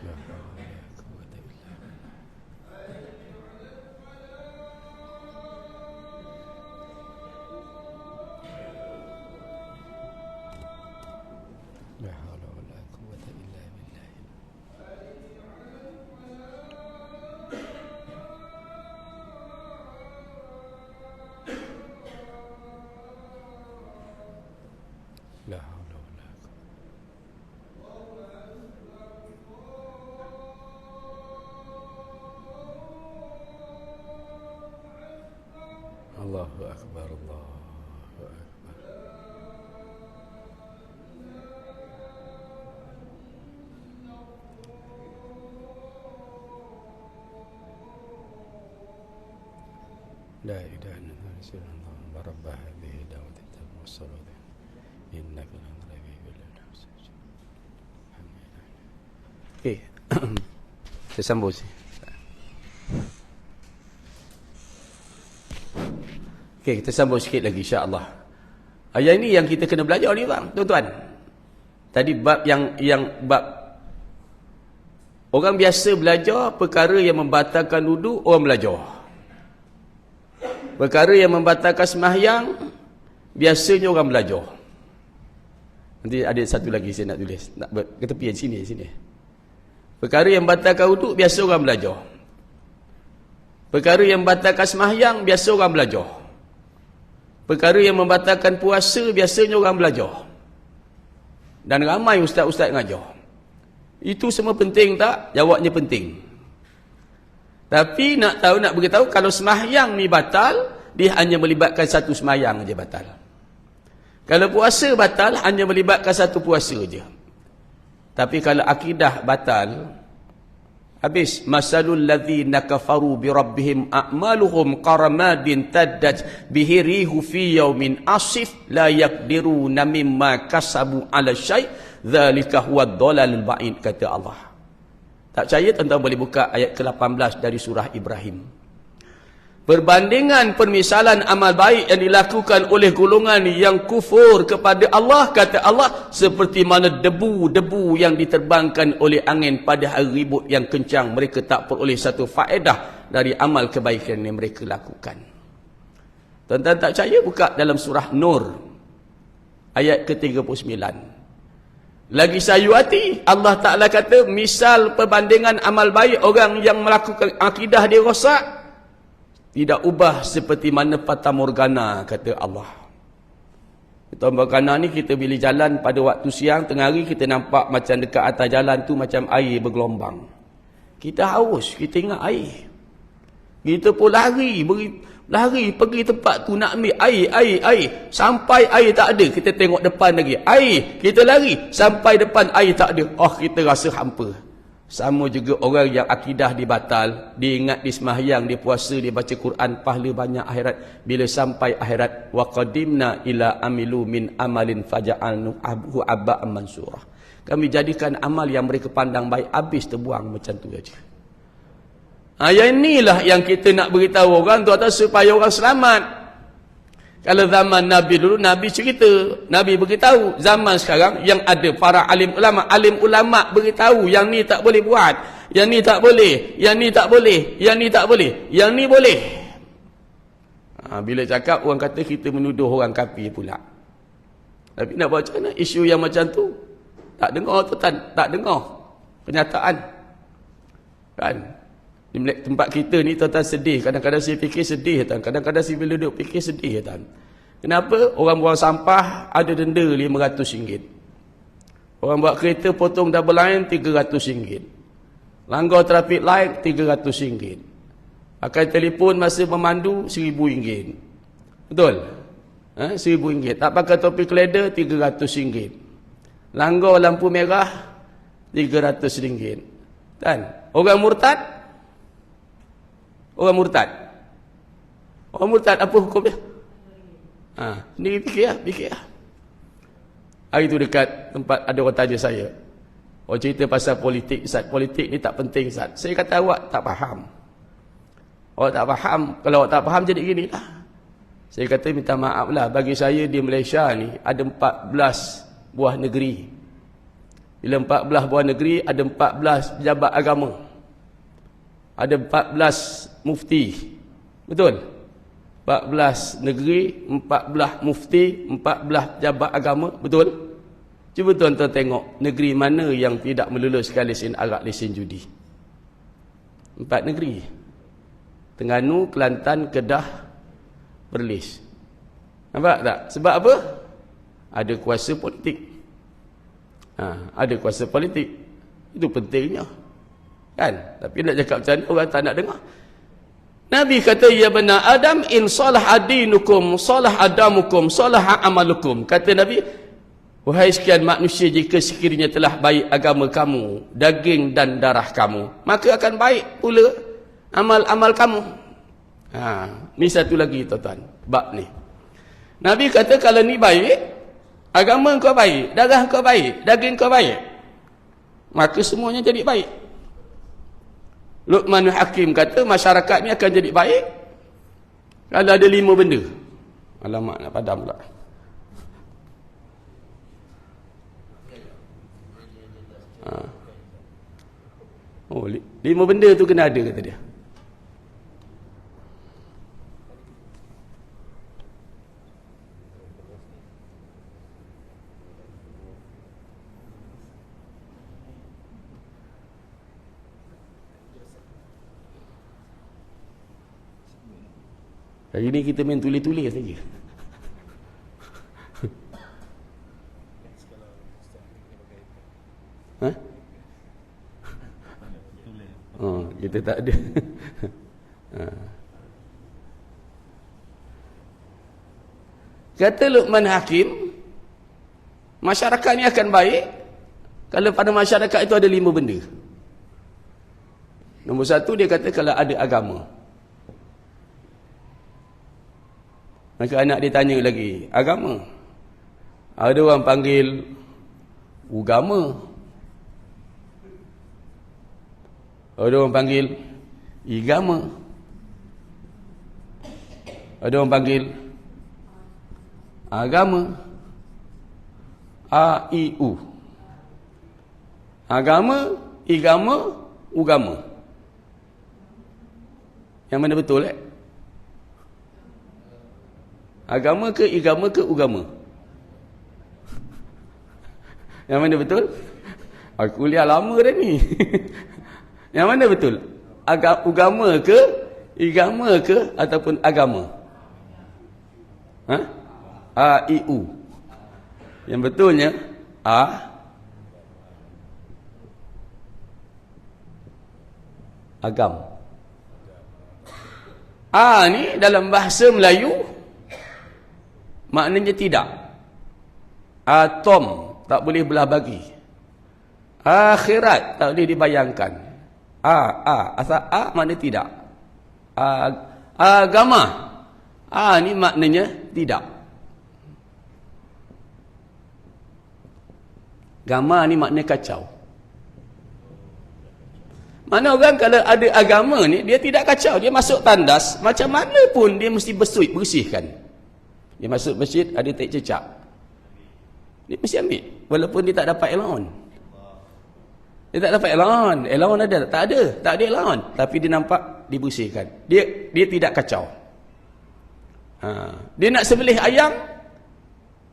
La haula wa la quwwata illa billah. La haula wa la quwwata illa billah. La haula wa la quwwata. Allahu akbar, Allahu akbar. La ilaha illallah wa rabb hadhihi da'wati tamma as-salat. Innaka Okey. Saya sambung sini. Okey, kita sambung sikit lagi insya-Allah. Ayat ini yang kita kena belajar ni bang, tuan-tuan. Tadi bab yang bab orang biasa belajar perkara yang membatalkan wudu, orang belajar. Perkara yang membatalkan sembahyang biasanya orang belajar. Nanti ada satu lagi saya nak tulis. Nak ke tepi sini. Perkara yang membatalkan wudu biasa orang belajar. Perkara yang membatalkan sembahyang biasa orang belajar. Perkara yang membatalkan puasa biasanya orang belajar. Dan ramai ustaz-ustaz ngajar. Itu semua penting tak? Jawabnya penting. Tapi nak beritahu kalau sembahyang ni batal, dia hanya melibatkan satu sembahyang aja batal. Kalau puasa batal, hanya melibatkan satu puasa aja. Tapi kalau akidah batal, habis. Masalul ladzina kafaru bi rabbihim a'maluhum qaramadin taddat bihi rihu fi yaumin asif la yaqdiruna mimma kasabu 'ala syai' dzalika huwad dhalalul ba'id, kata Allah. Tak percaya tuan-tuan boleh buka ayat ke-18 dari surah Ibrahim. Perbandingan permisalan amal baik yang dilakukan oleh golongan yang kufur kepada Allah, kata Allah, seperti mana debu-debu yang diterbangkan oleh angin pada hari ribut yang kencang. Mereka tak peroleh satu faedah dari amal kebaikan yang mereka lakukan. Tuan-tuan tak percaya, buka dalam surah Nur ayat ke-39. Lagi sayu hati, Allah Ta'ala kata, misal perbandingan amal baik orang yang melakukan akidah dia rosak, tidak ubah seperti mana fata morgana, kata Allah. Fata morgana ni kita bila jalan pada waktu siang, tengah hari kita nampak macam dekat atas jalan tu macam air bergelombang. Kita haus, kita ingat air. Kita pun lari pergi tempat tu nak ambil air. Sampai air tak ada, kita tengok depan lagi. Air, kita lari. Sampai depan air tak ada. Oh, kita rasa hampa. Sama juga orang yang akidah dibatal, dia ingat di sembahyang, dia puasa, dia baca Quran, pahala banyak akhirat. Bila sampai akhirat, wa qadimna ila amilu min amalin faja'alnahu abba'an mansura. Kami jadikan amal yang mereka pandang baik, habis terbuang macam tu aja. Yang inilah yang kita nak beritahu orang tu atas supaya orang selamat. Kalau zaman Nabi dulu, Nabi cerita, Nabi beritahu. Zaman sekarang yang ada para alim ulama beritahu yang ni tak boleh buat, yang ni tak boleh, yang ni tak boleh, yang ni tak boleh, yang ni boleh. Bila cakap, orang kata kita menuduh orang kafir pula. Tapi nak buat macam mana? Isu yang macam tu tak dengar tu, tak dengar kenyataan kan. Di tempat kita ni tuan-tuan sedih. Kadang-kadang saya fikir sedih, tuan. Kadang-kadang saya bila duduk fikir sedih, tuan. Kenapa? Orang buang sampah ada denda RM500. Orang buat kereta potong double line RM300. Langgar traffic light RM300. Pakai telefon masa memandu RM1,000. Betul? RM1,000. Tak pakai topi keleda RM300. Langgar lampu merah RM300. Kan? Orang murtad, orang murtad apa hukumnya? Sendiri fikir. Hari tu dekat tempat ada orang tanya saya, orang cerita pasal politik, Ustaz, politik ni tak penting, Ustaz. Saya kata awak tak faham. Awak tak faham, kalau awak tak faham jadi gini lah. Saya kata minta maaf lah, bagi saya di Malaysia ni ada 14 buah negeri. Bila 14 buah negeri, ada 14 pejabat agama. Ada 14 mufti. Betul? 14 negeri, 14 mufti, 14 pejabat agama. Betul? Cuba tuan-tuan tengok negeri mana yang tidak meluluskan lesen arak, lesen judi. 4 negeri. Terengganu, Kelantan, Kedah, Perlis. Nampak tak? Sebab apa? Ada kuasa politik. Ada kuasa politik. Itu pentingnya. Kan? Tapi nak cakap macam mana, orang tak nak dengar. Nabi kata, ya bana Adam, in salah adinukum, salah adamukum, salah amalukum. Kata Nabi, wahai sekian manusia, jika sekiranya telah baik agama kamu, daging dan darah kamu, maka akan baik pula amal-amal kamu. Ni satu lagi tuan-tuan, bab ni. Nabi kata, kalau ni baik, agama kau baik, darah kau baik, daging kau baik, maka semuanya jadi baik. Luqman Hakim kata masyarakat ni akan jadi baik kalau ada 5 benda. Alamak, nak padam pula. Oh, 5 benda tu kena ada, kata dia. Hari ni kita main tulis-tulis saja. Kita tak ada. Kata Luqman Hakim, masyarakat ni akan baik kalau pada masyarakat itu ada 5 benda. Nombor 1, dia kata kalau ada agama. Maka anak dia tanya lagi, agama? Ada orang panggil ugama. Ada orang panggil igama. Ada orang panggil agama. A-I-U. Agama, igama, ugama. Yang mana betul Agama ke, igama ke, ugama? Yang mana betul? Aku kuliah lama dah ni. Yang mana betul? Ugama ke, igama ke, ataupun agama? A-I-U. Yang betulnya agam. Ni dalam bahasa Melayu maknanya tidak. Atom tak boleh belah bagi. Akhirat tak boleh dibayangkan. Asal makna tidak. Agama. Ni maknanya tidak. Agama ni makna kacau. Mana orang kalau ada agama ni, dia tidak kacau. Dia masuk tandas, macam mana pun dia mesti bersihkan. Dia masuk masjid, ada tak cecak. Dia mesti ambil. Walaupun dia tak dapat allowance. Dia tak dapat allowance. Allowance ada? Tak ada. Tak ada allowance. Tapi dia nampak dibersihkan. Dia tidak kacau. Dia nak sembelih ayam,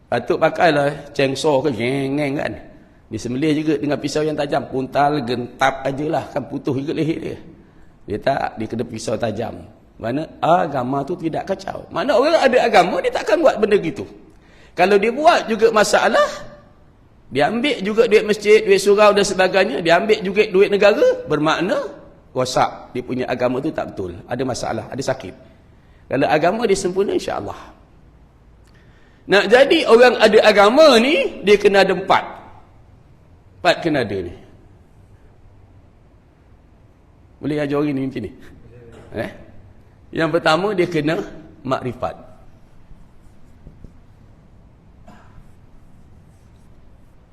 patut pakailah chainsaw ke geng-geng kan. Disembelih juga dengan pisau yang tajam. Puntal, gentap ajalah. Kan putus juga leher dia. Dia tak, dia kena pisau tajam. Mana agama tu tidak kacau. Mana orang ada agama, dia takkan buat benda gitu. Kalau dia buat juga masalah, dia ambil juga duit masjid, duit surau dan sebagainya, dia ambil juga duit negara, bermakna rosak. Dia punya agama tu tak betul. Ada masalah, ada sakit. Kalau agama dia sempurna, insya-Allah. Nak jadi orang ada agama ni, dia kena ada 4. 4 kena ada ni. Boleh ajar orang ni macam ni? Yang pertama, dia kena makrifat.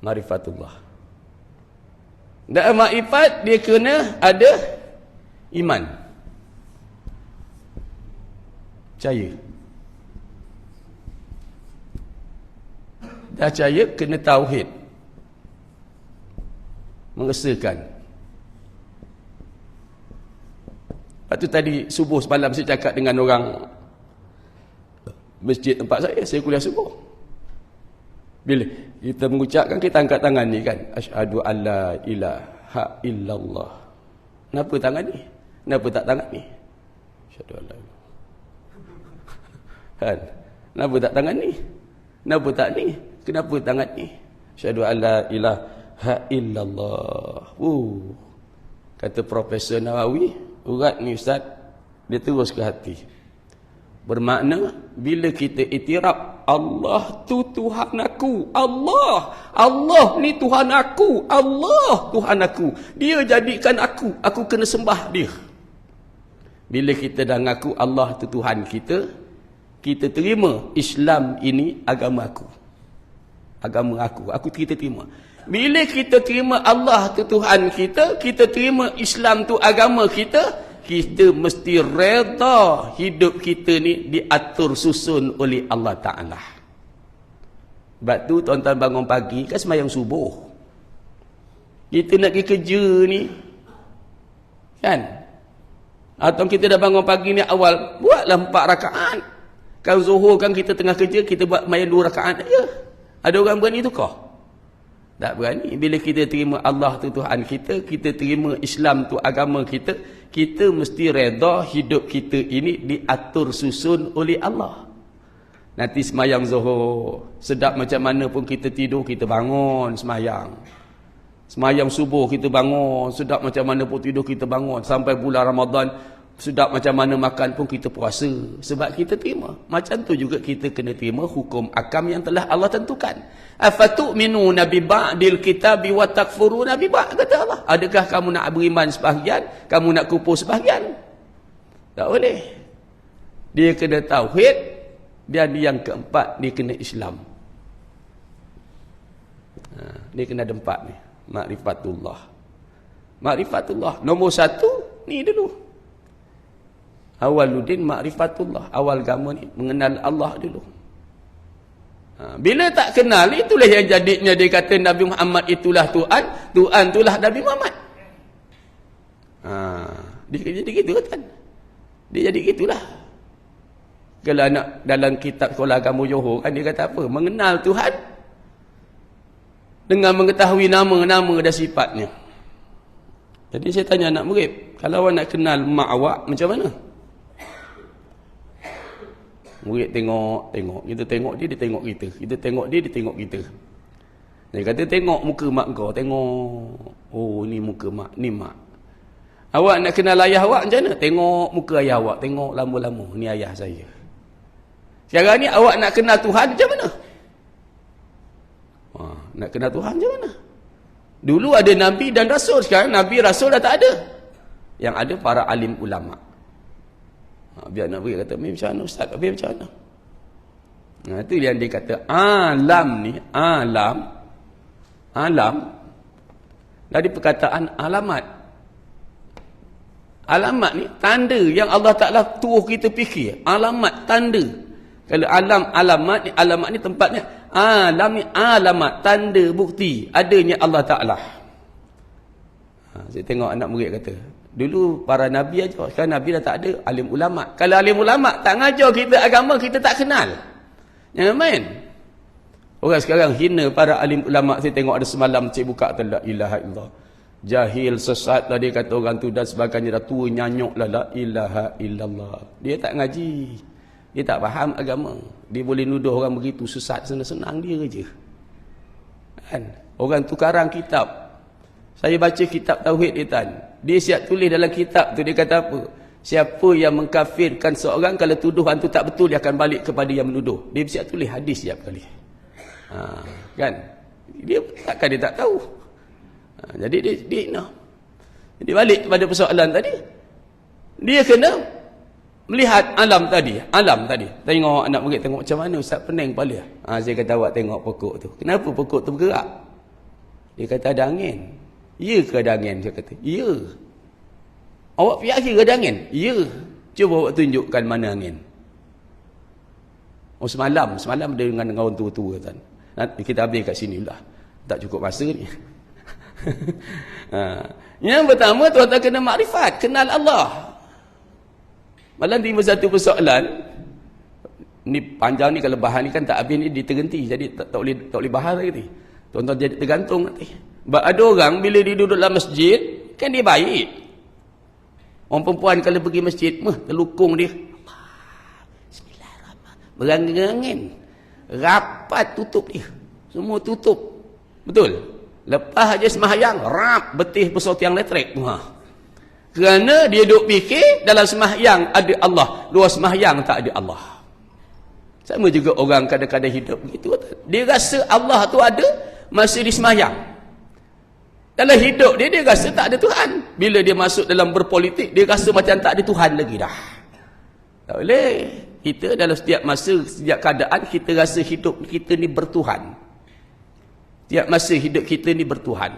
Makrifatullah. Dan makrifat, dia kena ada iman. Percaya. Dah percaya, kena tauhid. Mengesahkan. Lepas tu tadi subuh semalam saya cakap dengan orang masjid tempat saya kuliah subuh. Bila kita mengucapkan, kita angkat tangan ni kan, asyhadu alla ilaha illallah. Kenapa tangan ni? Kenapa tak tangan ni? Asyhadu alla kan? Kenapa tak tangan ni? Kenapa tak ni? Kenapa tangan ni? Asyhadu alla ilaha illallah. Kata Profesor Nawawi, urat ni Ustaz, dia terus ke hati. Bermakna, bila kita iktiraf Allah tu Tuhan aku, Allah ni Tuhan aku, Allah Tuhan aku, dia jadikan aku kena sembah dia. Bila kita dah ngaku Allah tu Tuhan kita, kita terima Islam ini agama aku. Agama aku kita terima. Bila kita terima Allah tu Tuhan kita, kita terima Islam tu agama kita, kita mesti reda hidup kita ni diatur susun oleh Allah Ta'ala. Sebab tu tuan-tuan bangun pagi, kan sembahyang subuh. Kita nak pergi kerja ni, kan? Atau kita dah bangun pagi ni awal, buatlah 4 rakaat. Kalau zuhur kan kita tengah kerja, kita buat main 2 rakaat aja. Ada orang berani tu kah? Tak berani. Bila kita terima Allah tu Tuhan kita, kita terima Islam tu agama kita, kita mesti reda hidup kita ini diatur susun oleh Allah. Nanti semayang zuhur, sedap macam mana pun kita tidur, kita bangun semayang. Semayang subuh kita bangun, sedap macam mana pun tidur kita bangun. Sampai bulan Ramadan, sedap macam mana makan pun kita puasa. Sebab kita terima. Macam tu juga kita kena terima hukum akam yang telah Allah tentukan. Afatu'minuna bi ba'dil kitabi wa takfuruna bi ba'd, kata Allah. Adakah kamu nak beriman sebahagian, kamu nak kufur sebahagian? Tak boleh. Dia kena tauhid, dan yang keempat dia kena Islam. Dia kena ada empat ni. Ma'rifatullah. Ma'rifatullah. Nombor satu, ni dulu. Awaluddin ma'rifatullah. Awal agama ni mengenal Allah dulu. Bila tak kenal, itulah yang jadinya dia kata Nabi Muhammad itulah Tuhan, Tuhan itulah Nabi Muhammad. Dia jadi gitu kan? Dia jadi gitulah. Kalau anak dalam kitab sekolah agama Johor kan dia kata apa? Mengenal Tuhan dengan mengetahui nama-nama dan sifatnya. Jadi saya tanya anak murid, kalau awak nak kenal mak awak macam mana? Murid tengok. Kita tengok dia tengok kita. Kita tengok dia tengok kita. Dia kata tengok muka mak kau, tengok. Oh, ni muka mak, ni mak. Awak nak kenal ayah awak macam mana? Tengok muka ayah awak, tengok lama-lama. Ni ayah saya. Sekarang ni awak nak kenal Tuhan macam mana? Nak kenal Tuhan macam mana? Dulu ada Nabi dan Rasul. Sekarang Nabi, Rasul dah tak ada. Yang ada para alim ulama. Biar nak beri kata, macam mana Ustaz? Biar macam mana? Itu yang dia kata, alam ni, alam, dari perkataan alamat. Alamat ni, tanda yang Allah Ta'ala tuuh kita fikir. Alamat, tanda. Kalau alamat ni tempatnya, alam ni, alamat, tanda, bukti, adanya Allah Ta'ala. Saya tengok anak murid kata, dulu para Nabi aja, sekarang Nabi dah tak ada, alim ulama. Kalau alim ulama tak ngajar kita agama, kita tak kenal. Jangan main. Orang sekarang hina para alim ulama. Saya tengok ada semalam cik buka tu, la ilaha illallah. Jahil, sesat lah dia kata orang tu dan sebagainya, dah tua nyanyuk lah, la ilaha illallah. Dia tak ngaji. Dia tak faham agama. Dia boleh nuduh orang begitu sesat, senang-senang dia je. Kan? Orang tukaran kitab. Saya baca kitab Tauhid dia Tan. Dia siap tulis dalam kitab tu, dia kata apa? Siapa yang mengkafirkan seorang, kalau tuduhan tu tak betul, dia akan balik kepada yang menuduh. Dia siap tulis hadis siap kali. Kan? Dia takkan dia tak tahu. Jadi dia nak. Jadi balik kepada persoalan tadi. Dia kena melihat alam tadi. Tengok anak murid, tengok macam mana Ustaz, pening kepala. Saya kata awak tengok pokok tu. Kenapa pokok tu bergerak? Dia kata ada angin. Ya ke ada angin? Saya kata, ya. Awak fikir ada angin? Ya. Cuba awak tunjukkan mana angin. Oh, semalam dia dengan orang tua-tua kan. Kita habis kat sini lah. Tak cukup masa ni. Yang pertama, tuan-tuan kena makrifat, kenal Allah. Malam timbul satu persoalan. Ni panjang ni, kalau bahan ni kan tak habis ni, diterhenti. Jadi tak boleh bahas lagi ni. Tuan-tuan jadi tergantung nanti. Sebab ada orang bila dia duduk dalam masjid, kan dia baik. Orang perempuan kalau pergi masjid, terlukung dia. Bismillahirrahmanirrahim. Berangin-angin. Rapat tutup dia. Semua tutup. Betul? Lepas aja sembahyang, rap betih besar tiang elektrik. Kerana dia duk fikir dalam sembahyang ada Allah, luar sembahyang tak ada Allah. Sama juga orang kadang-kadang hidup begitu. Dia rasa Allah tu ada masa di sembahyang. Dalam hidup dia rasa tak ada Tuhan. Bila dia masuk dalam berpolitik, dia rasa macam tak ada Tuhan lagi dah. Tak boleh. Kita dalam setiap masa, setiap keadaan, kita rasa hidup kita ni bertuhan. Setiap masa hidup kita ni bertuhan.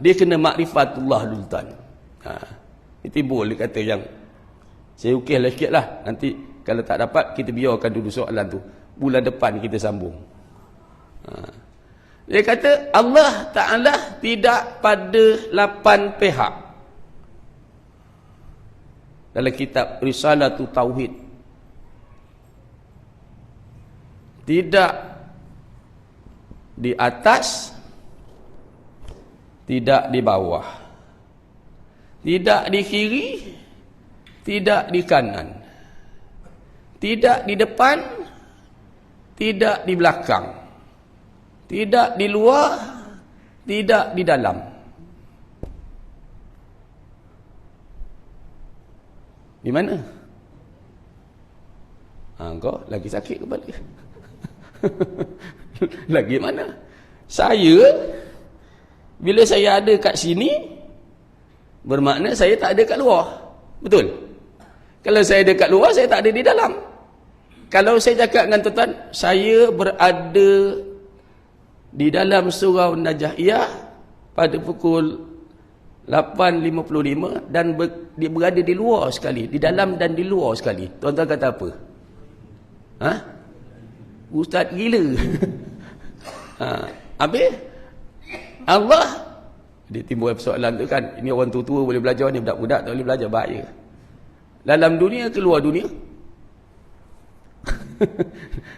Dia kena makrifatullah dulu tuan. Itu boleh kata yang saya ukirlah sikit lah. Nanti kalau tak dapat, kita biarkan dulu soalan tu. Bulan depan kita sambung. Dia kata Allah Ta'ala tidak pada 8 pihak. Dalam kitab Risalatu Tauhid. Tidak di atas, tidak di bawah, tidak di kiri, tidak di kanan, tidak di depan, tidak di belakang, tidak di luar, tidak di dalam. Di mana? Kau lagi sakit kepala. Lagi mana? Saya, bila saya ada kat sini, bermakna saya tak ada kat luar. Betul? Kalau saya ada kat luar, saya tak ada di dalam. Kalau saya cakap dengan tuan-tuan, saya berada di dalam surau Najaiyah pada pukul 8.55 dan dia berada di luar sekali, di dalam dan di luar sekali. Tuan-tuan kata apa? Ustaz gila. Habis Allah, dia timbul persoalan tu kan, ini orang tua-tua boleh belajar ni, budak-budak tak boleh belajar, bahaya. Dalam dunia ke luar dunia?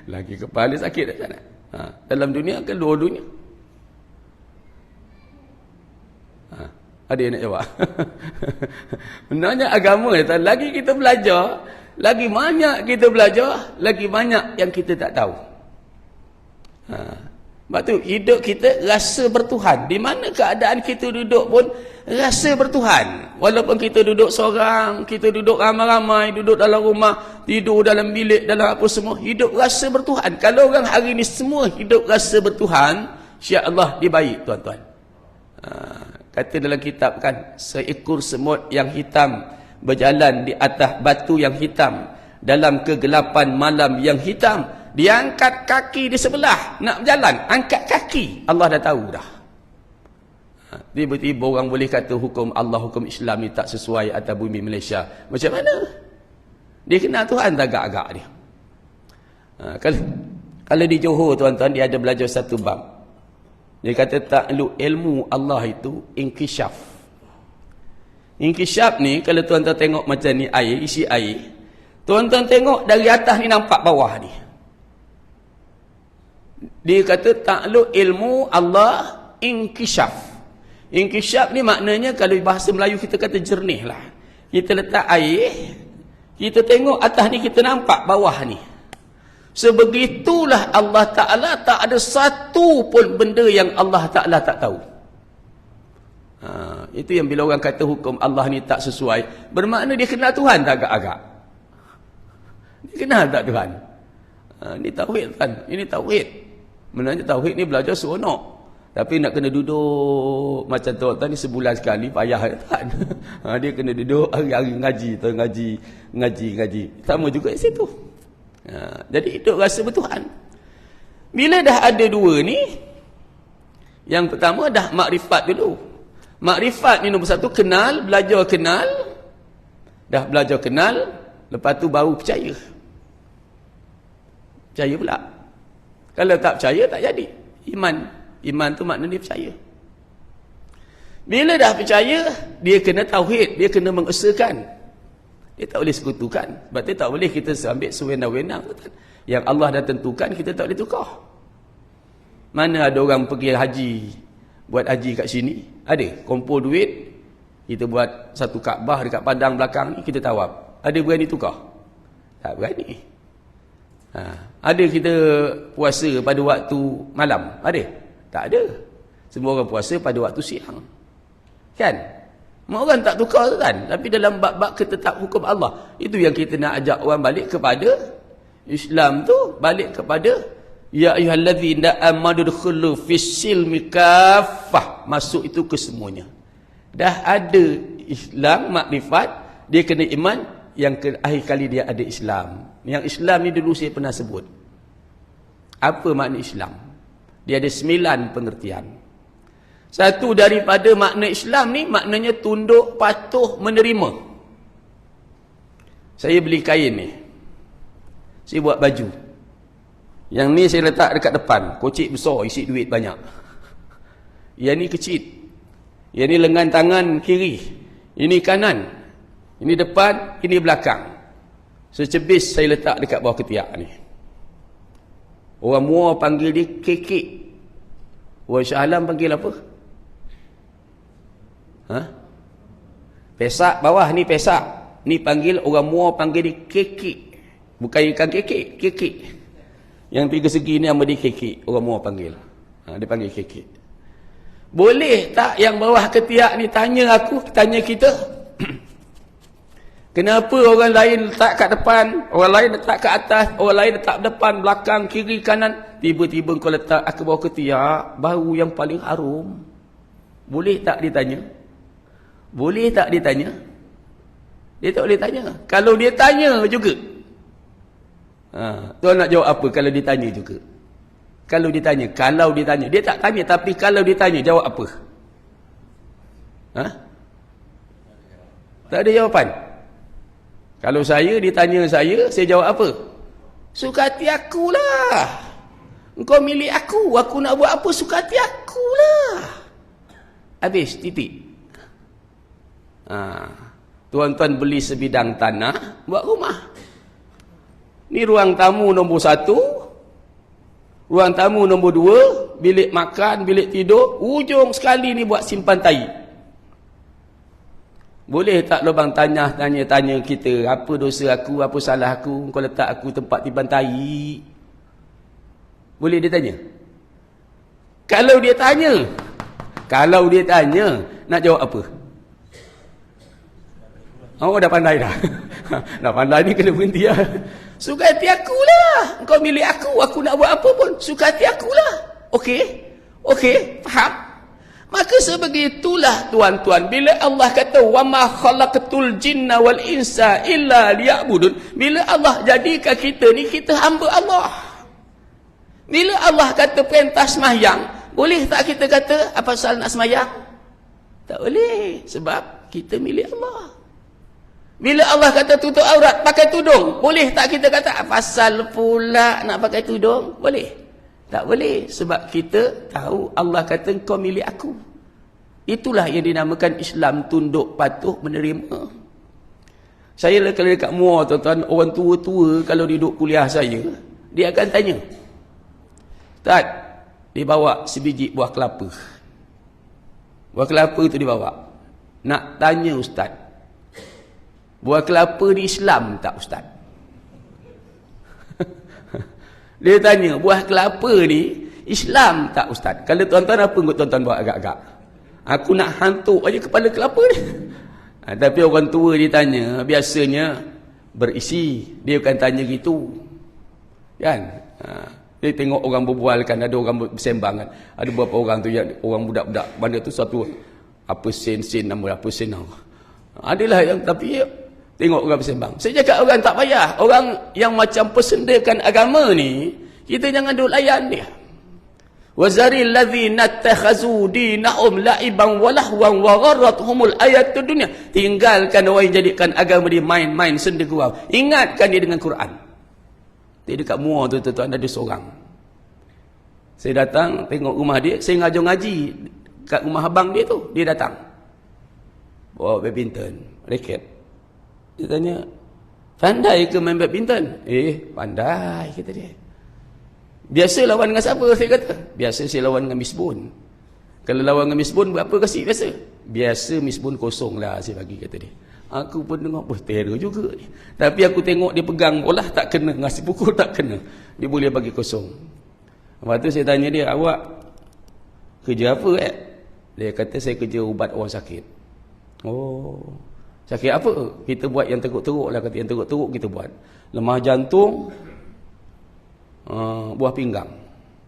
Lagi kepala sakit dah sana. Dalam dunia ke luar dunia? Ada yang nak jawab? Benarnya agama, lagi kita belajar, lagi banyak kita belajar, lagi banyak yang kita tak tahu. Sebab tu hidup kita rasa bertuhan. Di mana keadaan kita duduk pun rasa bertuhan. Walaupun kita duduk seorang, kita duduk ramai-ramai, duduk dalam rumah, tidur dalam bilik, dalam apa semua, hidup rasa bertuhan. Kalau orang hari ni semua hidup rasa bertuhan, insya-Allah dia baik, tuan-tuan. Kata dalam kitab kan, seekor semut yang hitam berjalan di atas batu yang hitam dalam kegelapan malam yang hitam. Dia angkat kaki di sebelah nak berjalan, angkat kaki, Allah dah tahu dah. Tiba-tiba orang boleh kata hukum Allah, hukum Islam ni tak sesuai atas bumi Malaysia. Macam mana? Dia kenal Tuhan tak agak-agak dia. Kalau di Johor, tuan-tuan, dia ada belajar satu bab. Dia kata takluk ilmu Allah itu inkishaf. Inkishaf ni, kalau tuan-tuan tengok macam ni air, isi air, tuan-tuan tengok dari atas ni nampak bawah ni. Dia kata takluk ilmu Allah inkishaf. Inkishaf ni maknanya, kalau bahasa Melayu kita kata jernih lah. Kita letak air, kita tengok atas ni, kita nampak bawah ni. Sebegitulah Allah Ta'ala, tak ada satu pun benda yang Allah Ta'ala tak tahu. Itu yang bila orang kata hukum Allah ni tak sesuai, bermakna dia kenal Tuhan tak agak-agak? Dia kenal tak Tuhan? Ini tauhid kan? Ini tauhid. Sebenarnya tauhid ni belajar seronok. Tapi nak kena duduk macam tuan-tuan ni sebulan sekali, payah kan? Dia kena duduk hari-hari ngaji, ngaji. Sama juga di situ. Jadi hidup rasa bertuhan. Bila dah ada dua ni, yang pertama dah makrifat dulu. Makrifat ni nombor satu, kenal, belajar kenal. Dah belajar kenal, lepas tu baru percaya. Percaya pula. Kalau tak percaya, tak jadi. Iman tu makna dia percaya. Bila dah percaya, dia kena tauhid, dia kena mengesahkan. Dia tak boleh sekutukan. Sebab tu tak boleh kita ambil sewenang-wenang. Yang Allah dah tentukan, kita tak boleh tukar. Mana ada orang pergi haji, buat haji kat sini, ada kumpul duit, kita buat satu Kaabah dekat padang belakang ni, kita tawaf. Ada berani tukar? Tak berani. Ada kita puasa pada waktu malam? Ada? Tak ada. Semua orang puasa pada waktu siang. Kan? Mak orang tak tukar kan? Tapi dalam bab-bab ketetap hukum Allah, itu yang kita nak ajak orang balik kepada Islam tu, balik kepada ya ayyuhallazina amanu dukhulu fis-silmi kaffah. Masuk itu ke semuanya. Dah ada Islam, makrifat, dia kena iman, yang akhir kali dia ada Islam. Yang Islam ni dulu saya pernah sebut. Apa makna Islam? Dia ada 9 pengertian. Satu daripada makna Islam ni, maknanya tunduk, patuh, menerima. Saya beli kain ni, saya buat baju. Yang ni saya letak dekat depan, kocik besar, isi duit banyak. Yang ni kecil. Yang ni lengan tangan kiri, ini kanan, ini depan, ini belakang. Secebis saya letak dekat bawah ketiak ni. Orang Muar panggil dia kekek. Orang Shah Alam panggil apa? Pesak bawah ni pesak. Ni panggil, orang Muar panggil dia kekek. Bukan ikan kekek, kekek. Yang 3 segi ni nama dia kekek. Orang Muar panggil. Dia panggil kekek. Boleh tak yang bawah ketiak ni tanya aku, tanya kita? Kenapa orang lain letak kat depan, orang lain letak kat atas, orang lain letak depan, belakang, kiri, kanan. Tiba-tiba kau letak aku bawah ketiak, bau yang paling harum. Boleh tak ditanya? Boleh tak ditanya? Dia tak boleh tanya. Kalau dia tanya juga. Tuan nak jawab apa kalau ditanya juga? Kalau ditanya. Dia tak tanya, tapi kalau ditanya, jawab apa? Tak ada jawapan. Kalau saya ditanya saya jawab apa? Suka hati akulah. Engkau milik aku nak buat apa suka hati akulah. Habis, titik. Tuan-tuan beli sebidang tanah, buat rumah. Ni ruang tamu nombor 1, ruang tamu nombor 2, bilik makan, bilik tidur, ujung sekali ni buat simpan tai. Boleh tak lubang tanya kita, apa dosa aku, apa salah aku, kau letak aku tempat simpan tai? Boleh dia tanya? Kalau dia tanya, nak jawab apa? Dah pandai dah. Dah pandai ni kena berhenti lah. Suka hati akulah. Kau milik aku nak buat apa pun. Suka hati akulah. Okey, faham? Maka sebegitulah tuan-tuan, bila Allah kata wama khalaqatul jinna wal insa illa liya'budun, bila Allah jadikan kita ni kita hamba Allah. Bila Allah kata perintah sembahyang, boleh tak kita kata apa pasal nak sembahyang? Tak boleh, sebab kita milik Allah. Bila Allah kata tutup aurat, pakai tudung, boleh tak kita kata apa pasal pula nak pakai tudung? Boleh. Tak boleh, sebab kita tahu Allah kata kau milik aku. Itulah yang dinamakan Islam, tunduk patuh menerima. Saya kalau dekat muar tuan-tuan, orang tua-tua kalau duduk kuliah saya, dia akan tanya, Ustaz, dia bawa sebiji buah kelapa. Buah kelapa tu dibawa. Nak tanya Ustaz, buah kelapa di Islam tak Ustaz? Dia tanya, buah kelapa ni Islam tak Ustaz? Kalau tuan-tuan apa kot tuan-tuan buat agak-agak? Aku nak hantuk aja kepala kelapa ni. Tapi orang tua dia tanya, biasanya berisi. Dia akan tanya gitu. Kan? Dia tengok orang berbualkan, ada orang bersembang kan. Ada beberapa orang tu, orang budak-budak. Mana tu satu, apa sen nama, apa sen nama. Adalah yang, tapi tengok orang bersembang. Saya cakap orang tak payah. Orang yang macam persendakan agama ni, kita jangan duk layan dia. Wazaril ladzina takhazu dinahum la'iban wa lahwan wa gharratuhumul ayatud dunya. Tinggalkan orang yang jadikan agama dia main-main senda gurau. Ingatkan dia dengan Quran. Di dekat muar tu tuan-tuan ada seorang. Saya datang tengok rumah dia, saya ngajar ngaji kat rumah abang dia tu. Dia datang. Bawa badminton, raket. Dia tanya, pandai ke main badminton? Pandai, kata dia. Biasa lawan dengan siapa? Saya kata, biasa saya lawan dengan Misbun. Kalau lawan dengan Misbun, berapa kasih biasa? Biasa Misbun kosong lah saya bagi, kata dia. Aku pun tengok, terror juga ni. Tapi aku tengok dia pegang bola, tak kena. Ngasih pukul, tak kena. Dia boleh bagi kosong. Lepas tu saya tanya dia, awak kerja apa? Dia kata, saya kerja ubat orang sakit. Oh, sakit apa? Kita buat yang teruk-teruk lah. Kata yang teruk-teruk kita buat. Lemah jantung, buah pinggang.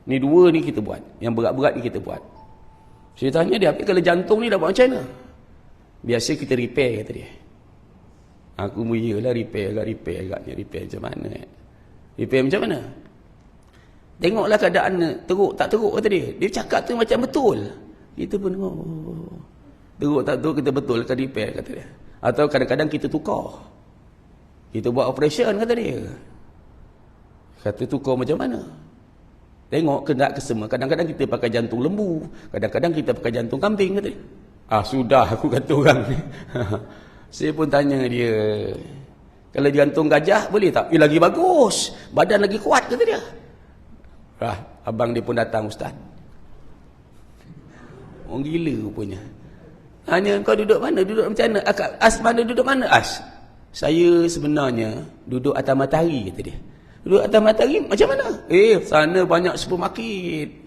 Ni dua ni kita buat. Yang berat-berat ni kita buat. Saya tanya dia, tapi kalau jantung ni dah buat macam mana? Biasa kita repair, kata dia. Aku iyalah repair agaknya. Repair macam mana? Repair macam mana? Tengoklah keadaan teruk tak teruk, kata dia. Dia cakap tu macam betul. Kita pun tengok. Teruk tak teruk kita betul kan repair, kata dia. Atau kadang-kadang kita tukar. Kita buat operation, kata dia. Kata tukar macam mana? Tengok kehendak kesemua. Kadang-kadang kita pakai jantung lembu, kadang-kadang kita pakai jantung kambing, kata dia. Sudah aku kata orang ni. Saya pun tanya dia, kalau jantung gajah boleh tak? Lagi bagus, badan lagi kuat, kata dia. Abang dia pun datang, Ustaz. Orang gila rupanya. Tanya, kau duduk mana? Duduk macam mana? As mana duduk mana? As, saya sebenarnya duduk atas matahari, kata dia. Duduk atas matahari macam mana? Sana banyak supermarket.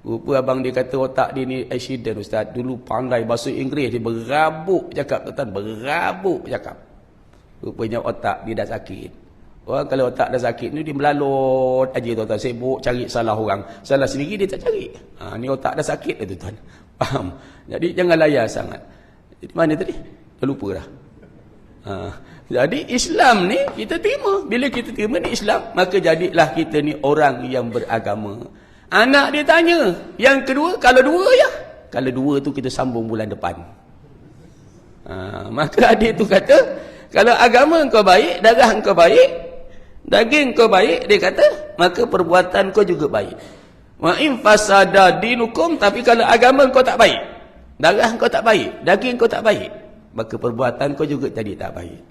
Rupa abang dia kata otak dia ni accident, Ustaz. Dulu pandai bahasa Inggeris, dia berabuk cakap, tuan, berabuk cakap. Rupanya otak dia dah sakit. Orang kalau otak dah sakit ni dia melalot aja tuan-tuan, sibuk cari salah orang, salah sendiri dia tak cari. Ni otak dah sakit dah tuan-tuan. Faham? Jadi jangan layar sangat. Jadi mana tadi? Dah lupa dah. Jadi Islam ni kita terima. Bila kita terima ni Islam, maka jadilah kita ni orang yang beragama. Anak dia tanya, yang kedua, kalau dua ya? Kalau dua tu kita sambung bulan depan. Maka adik tu kata, kalau agama kau baik, darah kau baik, daging kau baik, dia kata, maka perbuatan kau juga baik. Wa in fasada dinukum, tapi kalau agama kau tak baik, darah kau tak baik, daging kau tak baik, maka perbuatan kau juga jadi tak baik.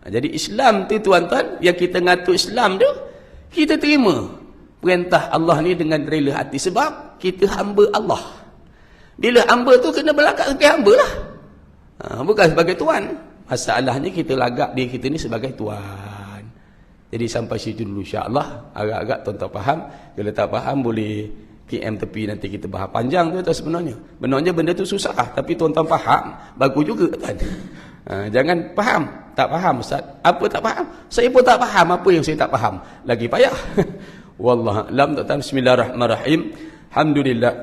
Jadi Islam tu tuan-tuan, yang kita ngatur Islam tu, kita terima perintah Allah ni dengan rela hati. Sebab kita hamba Allah. Bila hamba tu kena berlagak sebagai hamba lah. Bukan sebagai tuan. Masalahnya kita lagak diri kita ni sebagai tuan. Jadi sampai situ dulu insya-Allah. Agak-agak tuan-tuan faham. Kalau tak faham boleh PM tepi, nanti kita bahas panjang tu sebenarnya. Benarnya benda tu susah, tapi tuan-tuan faham, bagus juga tuan. Jangan faham, tak faham Ustaz. Apa tak faham? Saya pun tak faham apa yang saya tak faham. Lagi payah. Wallahu a'lam. Bismillahirrahmanirrahim. Alhamdulillah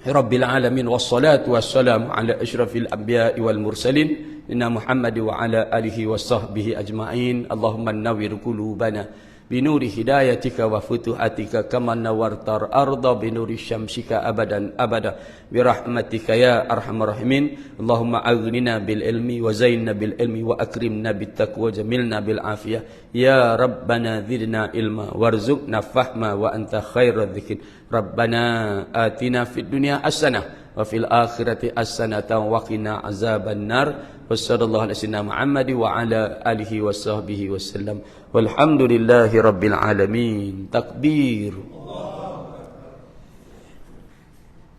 Rabbil alamin, wassalatu wassalamu ala asyrafil anbiya'i wal mursalin inna Muhammad wa ala alihi washabbihi ajma'in. Allahumma nawwir qulubana binuri hidayatika wa futuhatika kama nawwartar arda binuri syamsika abadan abada birahmatika ya arhamar rahimin. Allahumma aghnina bil ilmi wa zainna bil ilmi wa akrimna bit taqwa jamilna bil afiyah ya rabbana zidna ilma warzuqna fahma wa anta khairaz dzikrin. Rabbana atina fid dunya hasanah wa fil akhirati hasanatan wa qina azaban nar. Wassallallahu ala sayyidina Muhammad wa ala alihi washabbihi wasallam. Walhamdulillahi rabbil alamin. Takbir.